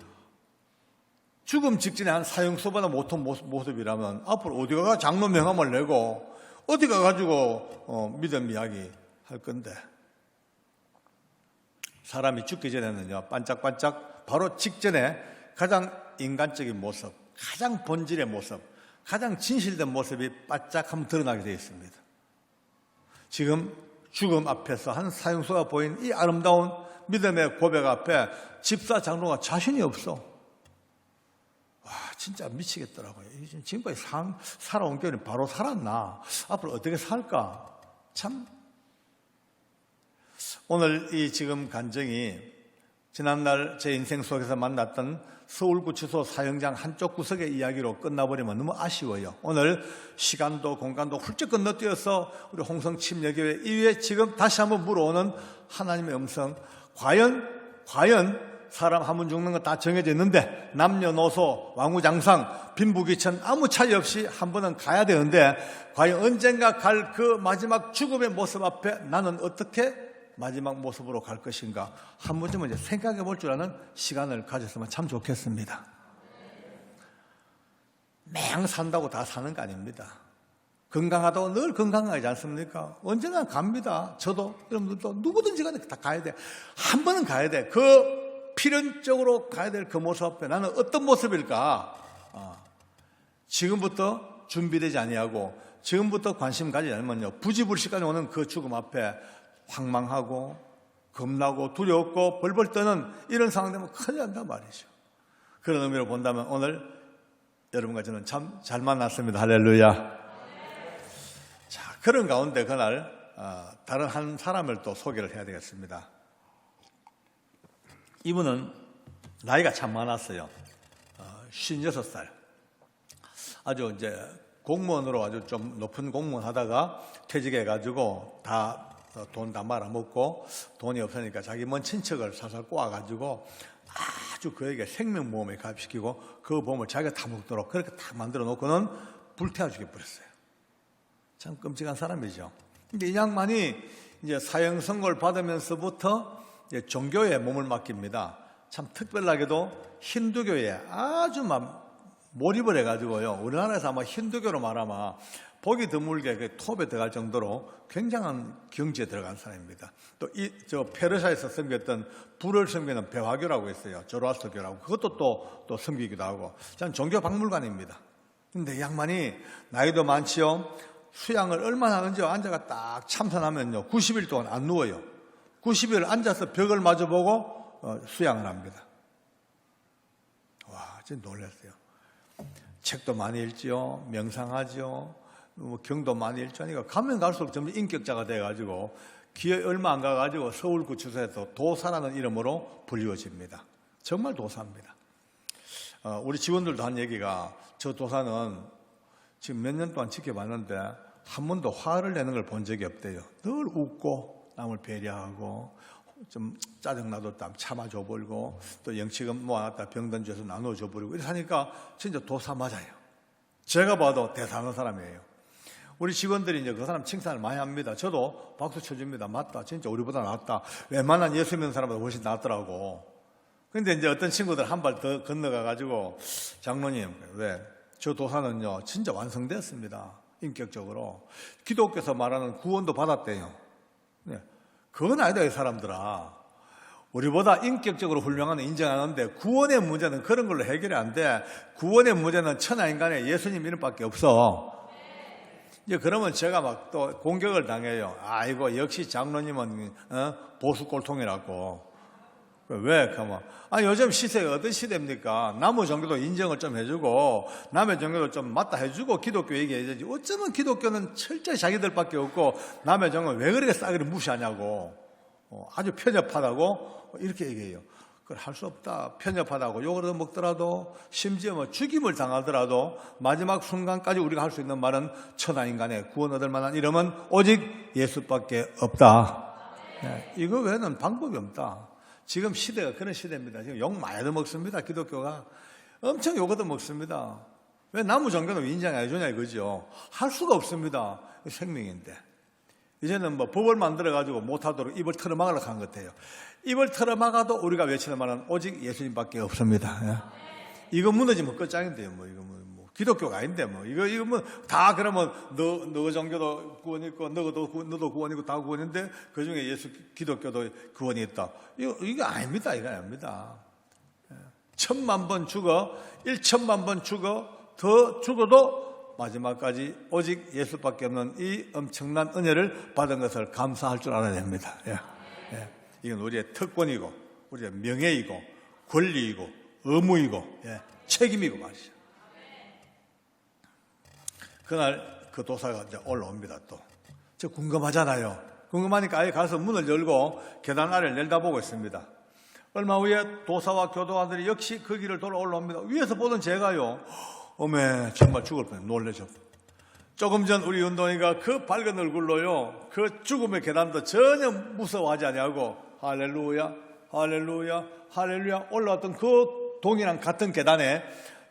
죽음 직전에 한 사형수보다 못한 모습이라면 앞으로 어디 가가 장로 명함을 내고 어디 가가지고 믿음 이야기 할 건데 사람이 죽기 전에는요 반짝반짝 바로 직전에 가장 인간적인 모습, 가장 본질의 모습, 가장 진실된 모습이 바짝하면 드러나게 되어 있습니다. 지금 죽음 앞에서 한 사형수가 보인 이 아름다운 믿음의 고백 앞에 집사 장로가 자신이 없어. 와 진짜 미치겠더라고요. 지금까지 살아온 게 바로 살았나? 앞으로 어떻게 살까? 참 오늘 이 지금 간증이 지난날 제 인생 속에서 만났던 서울구치소 사형장 한쪽 구석의 이야기로 끝나버리면 너무 아쉬워요. 오늘 시간도 공간도 훌쩍 건너뛰어서 우리 홍성 침례교회 이후에 지금 다시 한번 물어오는 하나님의 음성. 과연 사람 한 번 죽는 거 다 정해져 있는데 남녀노소 왕후장상 빈부귀천 아무 차이 없이 한 번은 가야 되는데 과연 언젠가 갈 그 마지막 죽음의 모습 앞에 나는 어떻게 마지막 모습으로 갈 것인가 한 번쯤은 이제 생각해 볼 줄 아는 시간을 가졌으면 참 좋겠습니다. 맹 산다고 다 사는 거 아닙니다. 건강하다고 늘 건강하지 않습니까? 언젠가 갑니다. 저도 여러분들도 누구든지 간에 다 가야 돼. 한 번은 가야 돼. 그 필연적으로 가야 될 그 모습 앞에 나는 어떤 모습일까? 지금부터 준비되지 아니하고 지금부터 관심 가지지 않으면요 부지불식까지 오는 그 죽음 앞에 황망하고 겁나고 두렵고 벌벌 떠는 이런 상황 되면 큰일 난단 말이죠. 그런 의미로 본다면 오늘 여러분과 저는 참 잘 만났습니다. 할렐루야. 자, 그런 가운데 그날 다른 한 사람을 또 소개를 해야 되겠습니다. 이분은 나이가 참 많았어요. 56살. 아주 이제 공무원으로 아주 좀 높은 공무원 하다가 퇴직해가지고 돈 다 말아먹고 돈이 없으니까 자기 먼 친척을 살살 꼬아가지고 아주 그에게 생명보험에 가입시키고 그 보험을 자기가 다 먹도록 그렇게 다 만들어 놓고는 불태워 죽여버렸어요. 참 끔찍한 사람이죠. 근데 이 양반이 이제 사형 선고를 받으면서부터 이제 종교에 몸을 맡깁니다. 참 특별하게도 힌두교에 아주 막 몰입을 해가지고요. 우리나라에서 아마 힌두교로 말하면 보기 드물게 톱에 들어갈 정도로 굉장한 경지에 들어간 사람입니다. 또 저 페르시아에서 섬겼던 불을 섬기는 배화교라고 있어요. 조로아스터교라고. 그것도 또 섬기기도 하고. 참 종교 박물관입니다. 근데 이 양반이 나이도 많지요. 수양을 얼마나 하는지요. 앉아가 딱 참선하면요. 90일 동안 안 누워요. 90일 앉아서 벽을 마주보고 수양을 합니다. 와, 진짜 놀랐어요. 책도 많이 읽지요. 명상하지요. 경도 많이 읽자니까 가면 갈수록 점점 인격자가 돼가지고 기회 얼마 안 가가지고 서울구치소에서 도사라는 이름으로 불리워집니다. 정말 도사입니다. 우리 직원들도 한 얘기가 저 도사는 지금 몇 년 동안 지켜봤는데 한 번도 화를 내는 걸 본 적이 없대요. 늘 웃고 남을 배려하고 좀 짜증나도 참아줘버리고 또 영치금 모아놨다 병든 줘서 나눠줘버리고 이렇게 하니까 진짜 도사 맞아요. 제가 봐도 대단한 사람이에요. 우리 직원들이 이제 그 사람 칭찬을 많이 합니다. 저도 박수 쳐줍니다. 맞다. 진짜 우리보다 낫다. 웬만한 예수 믿는 사람보다 훨씬 낫더라고. 근데 이제 어떤 친구들 한 발 더 건너가가지고 장로님, 왜? 저 도사는요, 진짜 완성됐습니다. 인격적으로. 기독교에서 말하는 구원도 받았대요. 네. 그건 아니다, 이 사람들아. 우리보다 인격적으로 훌륭한 인정하는데 구원의 문제는 그런 걸로 해결이 안 돼. 구원의 문제는 천하인간의 예수님 이름밖에 없어. 이제 그러면 제가 막 또 공격을 당해요. 아이고, 역시 장로님은 보수 꼴통이라고. 왜? 그러면 요즘 시세가 어떤 시대입니까? 남의 종교도 인정을 좀 해주고 남의 종교도 좀 맞다 해주고 기독교 얘기해야지. 어쩌면 기독교는 철저히 자기들밖에 없고 남의 종교는 왜 그렇게 싸그리 무시하냐고. 아주 편협하다고 이렇게 얘기해요. 그걸 할 수 없다. 편협하다고 욕을 얻어먹더라도 심지어 뭐 죽임을 당하더라도 마지막 순간까지 우리가 할 수 있는 말은 천하인간의 구원 얻을 만한 이름은 오직 예수밖에 없다. 네, 이거 외에는 방법이 없다. 지금 시대가 그런 시대입니다. 지금 욕 많이 얻어먹습니다. 기독교가 엄청 욕 얻어먹습니다. 왜 남의 종교는 인정 안 해주냐 이거죠. 할 수가 없습니다. 생명인데. 이제는 뭐 법을 만들어가지고 못하도록 입을 털어막으려고 하는 것 같아요. 입을 털어막아도 우리가 외치는 말은 오직 예수님밖에 없습니다. 이거 무너지면 끝장인데요. 이거 기독교가 아닌데 이거 다 그러면 너 종교도 구원이 있고 너도 구원이고 다 구원인데 그 중에 기독교도 구원이 있다. 이거 아닙니다. 이거 아닙니다. 1000만 번 죽어 1000만 번 죽어 더 죽어도 마지막까지 오직 예수밖에 없는 이 엄청난 은혜를 받은 것을 감사할 줄 알아야 됩니다. 이건 우리의 특권이고 우리의 명예이고 권리이고 의무이고 책임이고 말이죠. 그날 그 도사가 이제 올라옵니다. 또 저 궁금하잖아요. 궁금하니까 아예 가서 문을 열고 계단 아래를 내려다보고 있습니다. 얼마 후에 도사와 교도관들이 역시 그 길을 돌아 올라옵니다. 위에서 보던 제가요, 어메 정말 죽을 뻔 놀라죠. 조금 전 우리 운동이가 그 밝은 얼굴로요, 그 죽음의 계단도 전혀 무서워하지 아니하고 할렐루야 할렐루야 할렐루야 올라왔던 그 동이랑 같은 계단에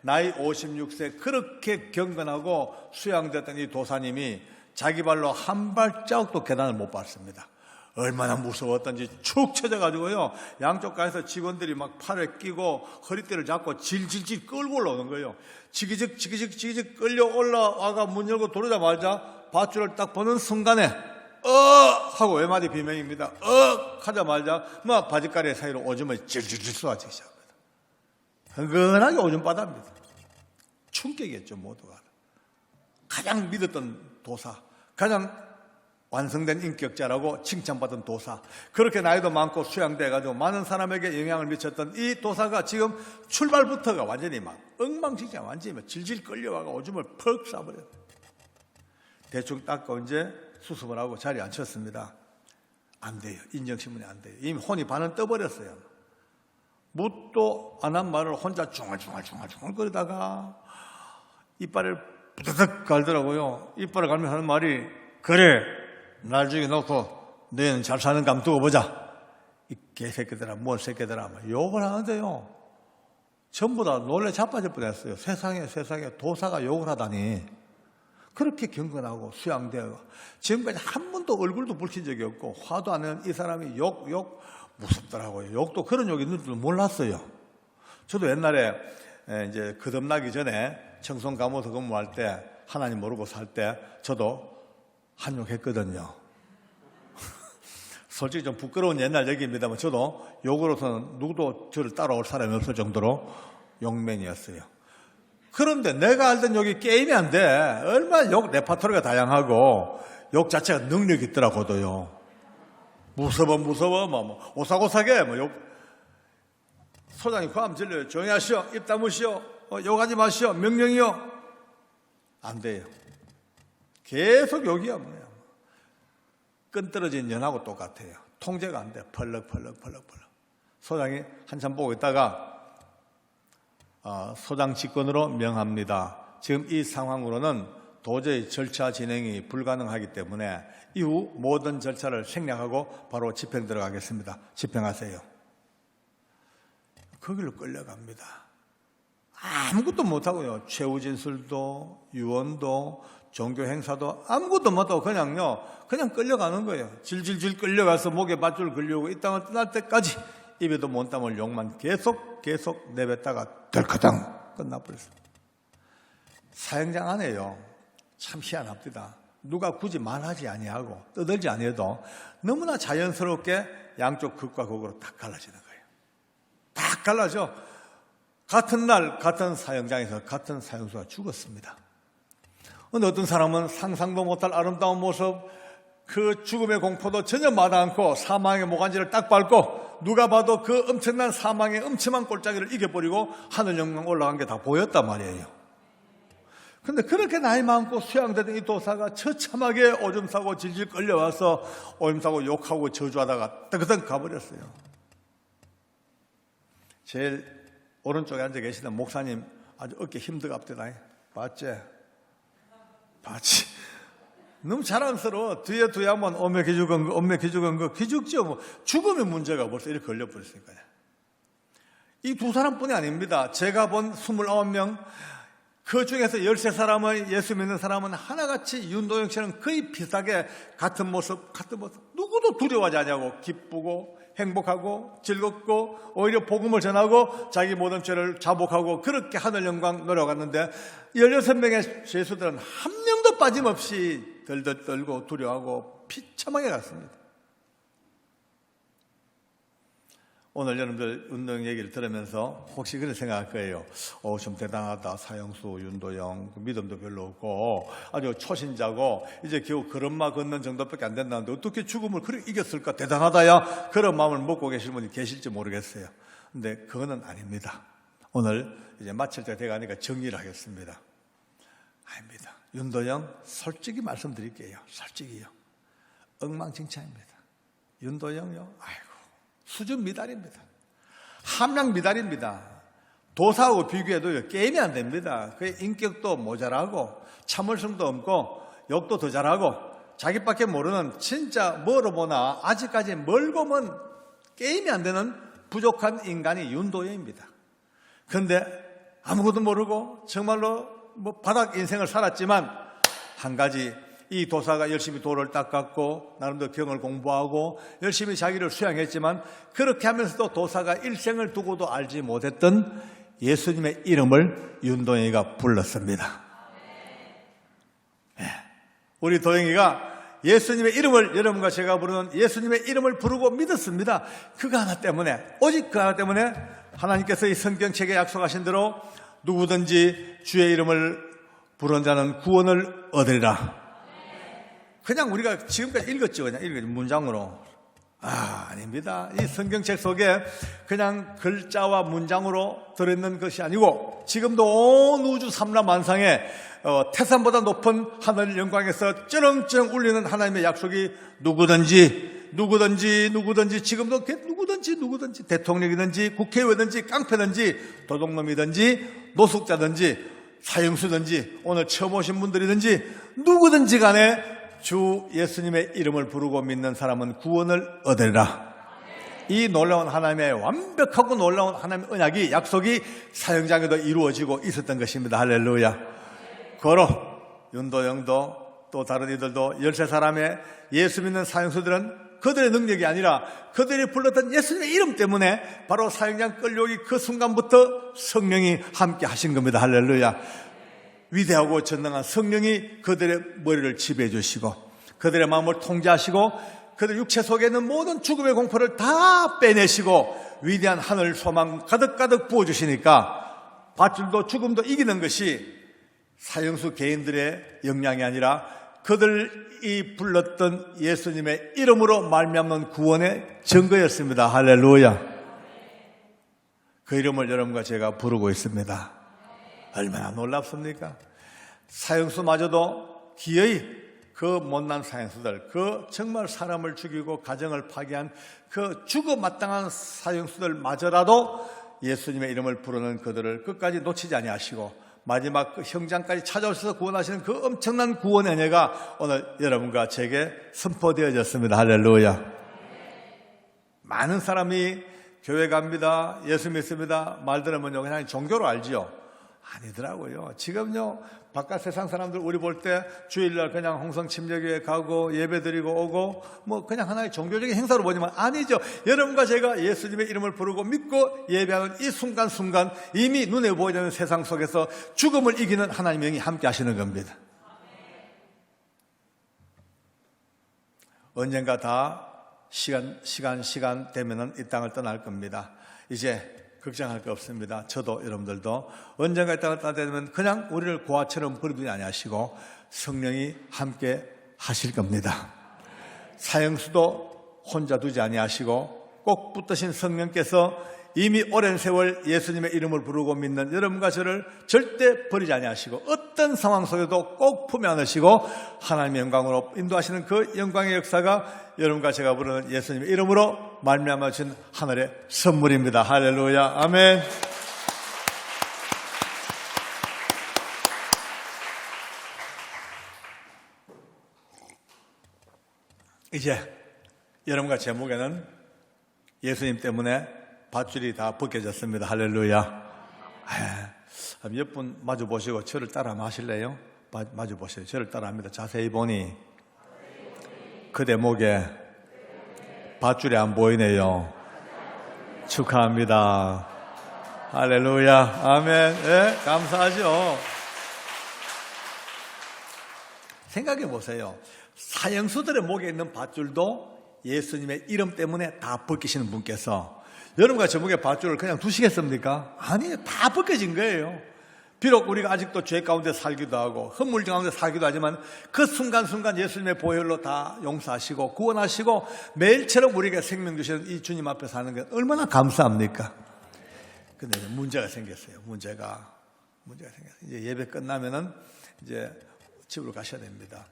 나이 56세 그렇게 경건하고 수양됐던 이 도사님이 자기 발로 한 발자국도 계단을 못 밟습니다. 얼마나 무서웠던지 축 처져가지고요, 양쪽 가에서 직원들이 막 팔에 끼고 허리띠를 잡고 질질질 끌고 올라오는 거예요. 지기직 끌려 올라와가 문 열고 들어오자마자 밧줄을 딱 보는 순간에 하고 외마디 비명입니다. 하자마자 막 바지가리 사이로 오줌을 질질질 쏟아지기 시작합니다. 흥건하게 오줌바다입니다. 충격이었죠. 모두가. 가장 믿었던 도사, 가장 완성된 인격자라고 칭찬받은 도사, 그렇게 나이도 많고 수양돼가지고 많은 사람에게 영향을 미쳤던 이 도사가 지금 출발부터가 완전히 막 엉망진창, 완전히 막 질질 끌려와가 오줌을 퍽 싸버려요. 대충 닦고 이제 수습을 하고 자리에 앉혔습니다. 안 돼요. 인정신문이 안 돼요. 이미 혼이 반은 떠버렸어요. 묻도 안 한 말을 혼자 중얼거리다가 이빨을 부드득 갈더라고요. 이빨을 갈면 하는 말이, 그래, 날 죽여놓고 너희는 잘 사는 감 두고 보자. 이 개새끼들아, 뭔 새끼들아, 욕을 하는데요. 전부 다 놀래 자빠질 뻔했어요. 세상에 도사가 욕을 하다니. 그렇게 경건하고 수양되어 지금까지 한 번도 얼굴도 붉힌 적이 없고 화도 안 내는 이 사람이 욕 무섭더라고요. 욕도 그런 욕이 있는 줄 몰랐어요. 저도 옛날에 이제 거듭나기 전에 청송 감옥에서 근무할 때, 하나님 모르고 살 때 저도 한 욕 했거든요. 솔직히 좀 부끄러운 옛날 얘기입니다만 저도 욕으로서는 누구도 저를 따라올 사람이 없을 정도로 욕맨이었어요. 그런데 내가 알던 욕이 게임이 안 돼. 얼마나 욕 레파토리가 다양하고 욕 자체가 능력이 있더라고도요. 무서워 오사고사게 욕. 소장이 고함 질러요. 조용히 하시오. 입 다무시오. 욕하지 마시오. 명령이요. 안 돼요. 계속 욕이야 뭐야. 끈 떨어진 연하고 똑같아요. 통제가 안 돼. 펄럭. 소장이 한참 보고 있다가 소장 직권으로 명합니다. 지금 이 상황으로는 도저히 절차 진행이 불가능하기 때문에 이후 모든 절차를 생략하고 바로 집행 들어가겠습니다. 집행하세요. 거기로 끌려갑니다. 아무것도 못하고요. 최후 진술도 유언도 종교 행사도 아무것도 못하고 그냥 끌려가는 거예요. 질질질 끌려가서 목에 밧줄 걸려오고 이 땅을 떠날 때까지 입에도 못 담을 욕만 계속 내뱉다가 덜커덩 끝나버렸어요. 사형장 안에요. 참 희한합니다. 누가 굳이 말하지 아니하고 떠들지 아니해도 너무나 자연스럽게 양쪽 극과 극으로 딱 갈라지는 거예요. 딱 갈라져. 같은 날 같은 사형장에서 같은 사형수가 죽었습니다. 어떤 사람은 상상도 못할 아름다운 모습, 그 죽음의 공포도 전혀 마다 않고 사망의 모간지를 딱 밟고 누가 봐도 그 엄청난 사망의 엄청난 골짜기를 이겨버리고 하늘 영광 올라간 게 다 보였단 말이에요. 근데 그렇게 나이 많고 수양되던 이 도사가 처참하게 오줌 싸고 질질 끌려와서 오줌 싸고 욕하고 저주하다가 뜨그덕 가버렸어요. 제일 오른쪽에 앉아 계시는 목사님 아주 어깨 힘들갑디다. 봤지? 너무 자랑스러워. 뒤에 한번 엄매 기죽은 거 기죽죠. 뭐 죽음의 문제가 벌써 이렇게 걸려버렸으니까요. 이 두 사람뿐이 아닙니다. 제가 본 29명 그 중에서 13사람의 예수 믿는 사람은 하나같이 윤도영 씨는 거의 비슷하게 같은 모습. 누구도 두려워하지 않냐고 기쁘고 행복하고 즐겁고 오히려 복음을 전하고 자기 모든 죄를 자복하고 그렇게 하늘 영광 노려갔는데 16명의 죄수들은 한 명도 빠짐없이 덜덜 떨고 두려워하고 비참하게 갔습니다. 오늘 여러분들 운동 얘기를 들으면서 혹시 그렇게 생각할 거예요. 좀 대단하다. 사형수 윤도영 믿음도 별로 없고 아주 초신자고 이제 겨우 걸음마 걷는 정도밖에 안 된다는데 어떻게 죽음을 그렇게 이겼을까? 대단하다야. 그런 마음을 먹고 계실 분이 계실지 모르겠어요. 근데 그거는 아닙니다. 오늘 이제 마칠 때 돼가니까 정리를 하겠습니다. 아닙니다. 윤도영 솔직히 말씀드릴게요. 솔직히요. 엉망진창입니다. 윤도영요. 아이고. 수준 미달입니다. 함량 미달입니다. 도사하고 비교해도 게임이 안 됩니다. 그 인격도 모자라고 참을성도 없고 욕도 더 잘하고 자기밖에 모르는 진짜 뭐로 보나 아직까지 멀고 먼 게임이 안 되는 부족한 인간이 윤도영입니다. 그런데 아무것도 모르고 정말로 바닥 인생을 살았지만 한 가지 이 도사가 열심히 돌을 닦았고 나름대로 경을 공부하고 열심히 자기를 수양했지만 그렇게 하면서도 도사가 일생을 두고도 알지 못했던 예수님의 이름을 윤도영이가 불렀습니다. 네. 우리 도영이가 예수님의 이름을 여러분과 제가 부르는 예수님의 이름을 부르고 믿었습니다. 그거 하나 때문에 오직 그 하나 때문에 하나님께서 이 성경책에 약속하신 대로 누구든지 주의 이름을 부르는 자는 구원을 얻으리라. 그냥 우리가 지금까지 읽었죠. 그냥 문장으로. 아닙니다. 이 성경책 속에 그냥 글자와 문장으로 들어있는 것이 아니고 지금도 온 우주 삼라만상에 태산보다 높은 하늘 영광에서 쩌렁쩌렁 울리는 하나님의 약속이 누구든지 누구든지 지금도 누구든지 대통령이든지 국회의원이든지 깡패든지 도둑놈이든지 노숙자든지 사형수든지 오늘 처음 오신 분들이든지 누구든지 간에 주 예수님의 이름을 부르고 믿는 사람은 구원을 얻으리라. 이 놀라운 하나님의 완벽하고 놀라운 하나님의 언약이 약속이 사형장에도 이루어지고 있었던 것입니다. 할렐루야. 거로 윤도영도 또 다른 이들도 13사람의 예수 믿는 사형수들은 그들의 능력이 아니라 그들이 불렀던 예수님의 이름 때문에 바로 사형장 끌려오기 그 순간부터 성령이 함께 하신 겁니다. 할렐루야. 위대하고 전능한 성령이 그들의 머리를 지배해 주시고 그들의 마음을 통제하시고 그들 육체 속에 있는 모든 죽음의 공포를 다 빼내시고 위대한 하늘 소망 가득가득 부어주시니까 밧줄도 죽음도 이기는 것이 사형수 개인들의 역량이 아니라 그들이 불렀던 예수님의 이름으로 말미암는 구원의 증거였습니다. 할렐루야. 그 이름을 여러분과 제가 부르고 있습니다. 얼마나 놀랍습니까? 사형수마저도 기어이 그 못난 사형수들, 그 정말 사람을 죽이고 가정을 파괴한 그 죽어 마땅한 사형수들마저라도 예수님의 이름을 부르는 그들을 끝까지 놓치지 아니하시고 마지막 그 형장까지 찾아오셔서 구원하시는 그 엄청난 구원의 은혜가 오늘 여러분과 제게 선포되어졌습니다. 할렐루야. 많은 사람이 교회 갑니다. 예수 믿습니다. 말 들으면요 그냥 종교로 알지요. 아니더라고요. 지금요 바깥 세상 사람들 우리 볼 때 주일날 그냥 홍성 침례교회 가고 예배 드리고 오고 뭐 그냥 하나의 종교적인 행사로 보지만 아니죠. 여러분과 제가 예수님의 이름을 부르고 믿고 예배하는 이 순간순간 이미 눈에 보이지 않는 세상 속에서 죽음을 이기는 하나님의 영이 함께 하시는 겁니다. 언젠가 다 시간 되면은 이 땅을 떠날 겁니다. 이제 걱정할 거 없습니다. 저도 여러분들도 언젠가 이 땅을 떠나게 되면 그냥 우리를 고아처럼 버리지 아니하시고 성령이 함께 하실 겁니다. 사형수도 혼자 두지 아니하시고 꼭 붙드신 성령께서 이미 오랜 세월 예수님의 이름을 부르고 믿는 여러분과 저를 절대 버리지 아니하시고 어떤 상황 속에도 꼭 품에 안으시고 하나님의 영광으로 인도하시는 그 영광의 역사가 여러분과 제가 부르는 예수님의 이름으로 말미암아 주신 하늘의 선물입니다. 할렐루야. 아멘. 이제 여러분과 제 목에는 예수님 때문에 밧줄이 다 벗겨졌습니다. 할렐루야. 몇 분 마주 보시고 저를 따라 마실래요? 마주 보세요. 저를 따라 합니다. 자세히 보니 그대 목에 밧줄이 안 보이네요. 축하합니다. 할렐루야. 아멘. 네, 감사하죠. 생각해 보세요. 사형수들의 목에 있는 밧줄도 예수님의 이름 때문에 다 벗기시는 분께서 여러분과 저 목에 밧줄을 그냥 두시겠습니까? 아니에요. 다 벗겨진 거예요. 비록 우리가 아직도 죄 가운데 살기도 하고 흠물 가운데 살기도 하지만 그 순간순간 예수님의 보혈로 다 용서하시고 구원하시고 매일처럼 우리에게 생명 주시는 이 주님 앞에 사는 게 얼마나 감사합니까? 근데 문제가 생겼어요. 문제가 생겼어요. 이제 예배 끝나면은 이제 집으로 가셔야 됩니다.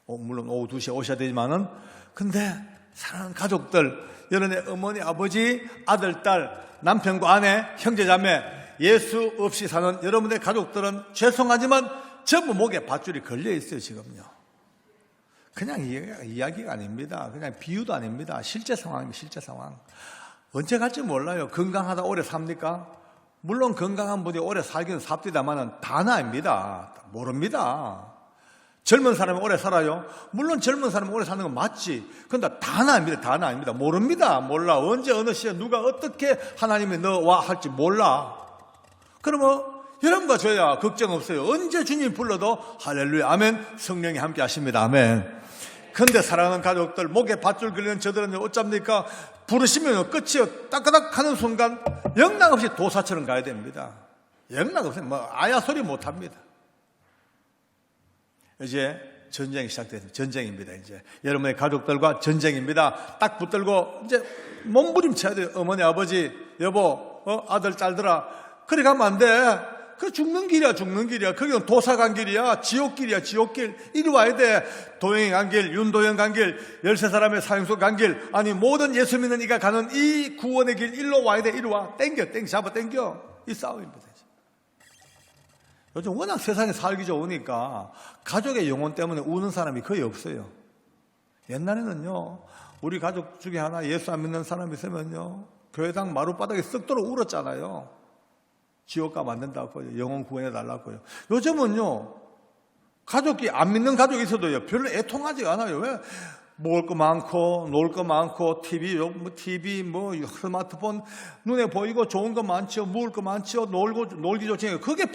물론 오후 2시에 오셔야 되지만은 근데 사랑하는 가족들, 여러분의 어머니, 아버지, 아들, 딸, 남편과 아내, 형제, 자매, 예수 없이 사는 여러분의 가족들은 죄송하지만 전부 목에 밧줄이 걸려 있어요. 지금요. 그냥 이야기가 아닙니다. 그냥 비유도 아닙니다. 실제 상황입니다. 실제 상황. 언제 갈지 몰라요. 건강하다 오래 삽니까? 물론 건강한 분이 오래 살기는 삽디다마는 다는 아닙니다. 모릅니다. 젊은 사람이 오래 살아요? 물론 젊은 사람이 오래 사는 건 맞지. 그런데 다는 아닙니다. 다는 아닙니다. 모릅니다. 몰라. 언제 어느 시에 누가 어떻게 하나님이 너와 할지 몰라. 그러면 여러분과 저야 걱정 없어요. 언제 주님 불러도 할렐루야 아멘 성령이 함께 하십니다. 아멘. 그런데 사랑하는 가족들 목에 밧줄 걸리는 저들은 어쩝니까? 부르시면 끝이요. 따까닥 하는 순간 영락 없이 도사처럼 가야 됩니다. 영락 없이 아야 소리 못합니다. 이제 전쟁이 시작됐습니다. 전쟁입니다. 이제 여러분의 가족들과 전쟁입니다. 딱 붙들고 이제 몸부림쳐야 돼요. 어머니, 아버지, 여보, 아들, 딸들아. 그래 가면 안 돼. 그 죽는 길이야, 죽는 길이야. 거기는 도사간 길이야, 지옥길이야, 지옥길. 이리 와야 돼. 도영이 간 길, 윤도영 간 길, 13사람의 사형수 간 길, 아니 모든 예수 믿는 이가 가는 이 구원의 길 일로 와야 돼. 이리 와. 땡겨, 잡아 당겨. 이 싸움입니다. 요즘 워낙 세상에 살기 좋으니까 가족의 영혼 때문에 우는 사람이 거의 없어요. 옛날에는요, 우리 가족 중에 하나 예수 안 믿는 사람이 있으면요, 교회당 마룻바닥에 썩도록 울었잖아요. 지옥가 만든다고요. 영혼 구원해달라고요. 요즘은요, 가족이 안 믿는 가족이 있어도요, 별로 애통하지 않아요. 왜? 먹을 거 많고, 놀 거 많고, TV, 스마트폰, 눈에 보이고 좋은 거 많죠. 먹을 거 많죠. 놀기 좋죠. 그게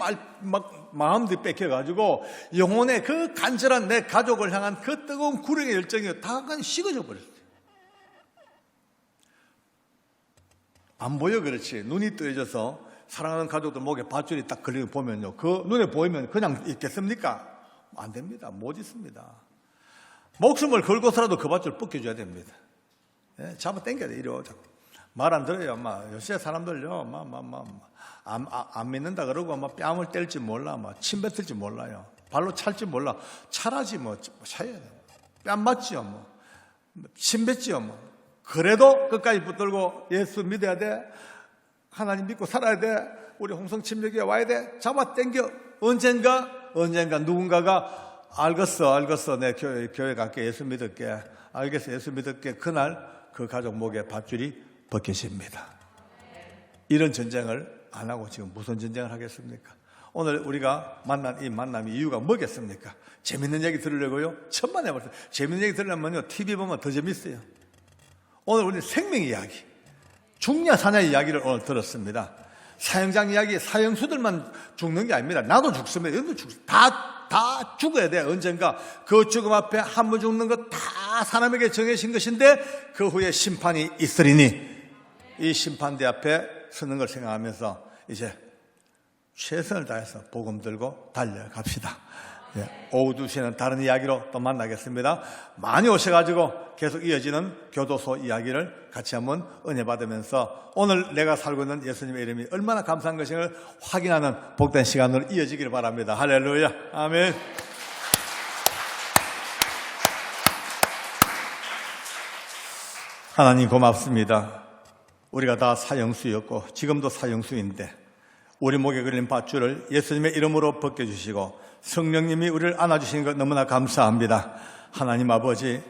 마음들이 뺏겨가지고, 영혼의 그 간절한 내 가족을 향한 그 뜨거운 구령의 열정이 다 식어져 버렸어요. 안 보여, 그렇지. 눈이 뜨여져서 사랑하는 가족들 목에 밧줄이 딱 걸리는 거 보면요. 그 눈에 보이면 그냥 있겠습니까? 안 됩니다. 못 있습니다. 목숨을 걸고서라도 그 밧줄 벗겨줘야 됩니다. 예, 잡아 당겨야 돼. 이리 오자. 말 안 들어요. 요새 사람들요. 안 믿는다 그러고 뺨을 뗄지 몰라. 침 뱉을지 몰라요. 발로 찰지 몰라. 차라지 차야 돼. 뺨 맞지요. 침 뱉지요. 그래도 끝까지 붙들고 예수 믿어야 돼. 하나님 믿고 살아야 돼. 우리 홍성 침례교회 와야 돼. 잡아 당겨. 언젠가 누군가가 알겠어. 내 교회 갈게. 예수 믿을게. 알겠어. 예수 믿을게. 그날 그 가족 목에 밧줄이 벗겨집니다. 이런 전쟁을 안 하고 지금 무슨 전쟁을 하겠습니까? 오늘 우리가 만난 이 만남의 이유가 뭐겠습니까? 재밌는 얘기 들으려고요? 천만에버렸어요. 재밌는 얘기 들으려면요, TV 보면 더 재밌어요. 오늘 우리 생명 이야기, 죽냐 사냐 이야기를 오늘 들었습니다. 사형장 이야기, 사형수들만 죽는 게 아닙니다. 나도 죽습니다. 여러분도 죽습니다. 다 죽어야 돼. 언젠가 그 죽음 앞에 한 번 죽는 것 다 사람에게 정해진 것인데 그 후에 심판이 있으리니 이 심판대 앞에 서는 걸 생각하면서 이제 최선을 다해서 복음 들고 달려갑시다. 오후 2시에는 다른 이야기로 또 만나겠습니다. 많이 오셔가지고 계속 이어지는 교도소 이야기를 같이 한번 은혜 받으면서 오늘 내가 살고 있는 예수님의 이름이 얼마나 감사한 것인가를 확인하는 복된 시간으로 이어지기를 바랍니다. 할렐루야. 아멘. 하나님 고맙습니다. 우리가 다 사형수였고 지금도 사형수인데 우리 목에 걸린 밧줄을 예수님의 이름으로 벗겨주시고 성령님이 우리를 안아주시는 것 너무나 감사합니다. 하나님 아버지,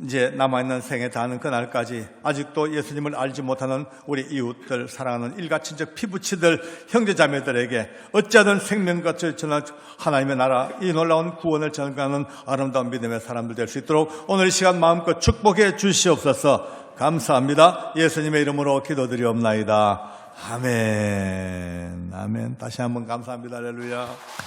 이제 남아있는 생에 닿는 그날까지 아직도 예수님을 알지 못하는 우리 이웃들, 사랑하는 일가친척 피부치들, 형제자매들에게 어찌하든 생명같이 전한 하나님의 나라, 이 놀라운 구원을 전가하는 아름다운 믿음의 사람들 될 수 있도록 오늘 이 시간 마음껏 축복해 주시옵소서. 감사합니다. 예수님의 이름으로 기도드리옵나이다. 아멘. 다시 한번 감사합니다. 할렐루야.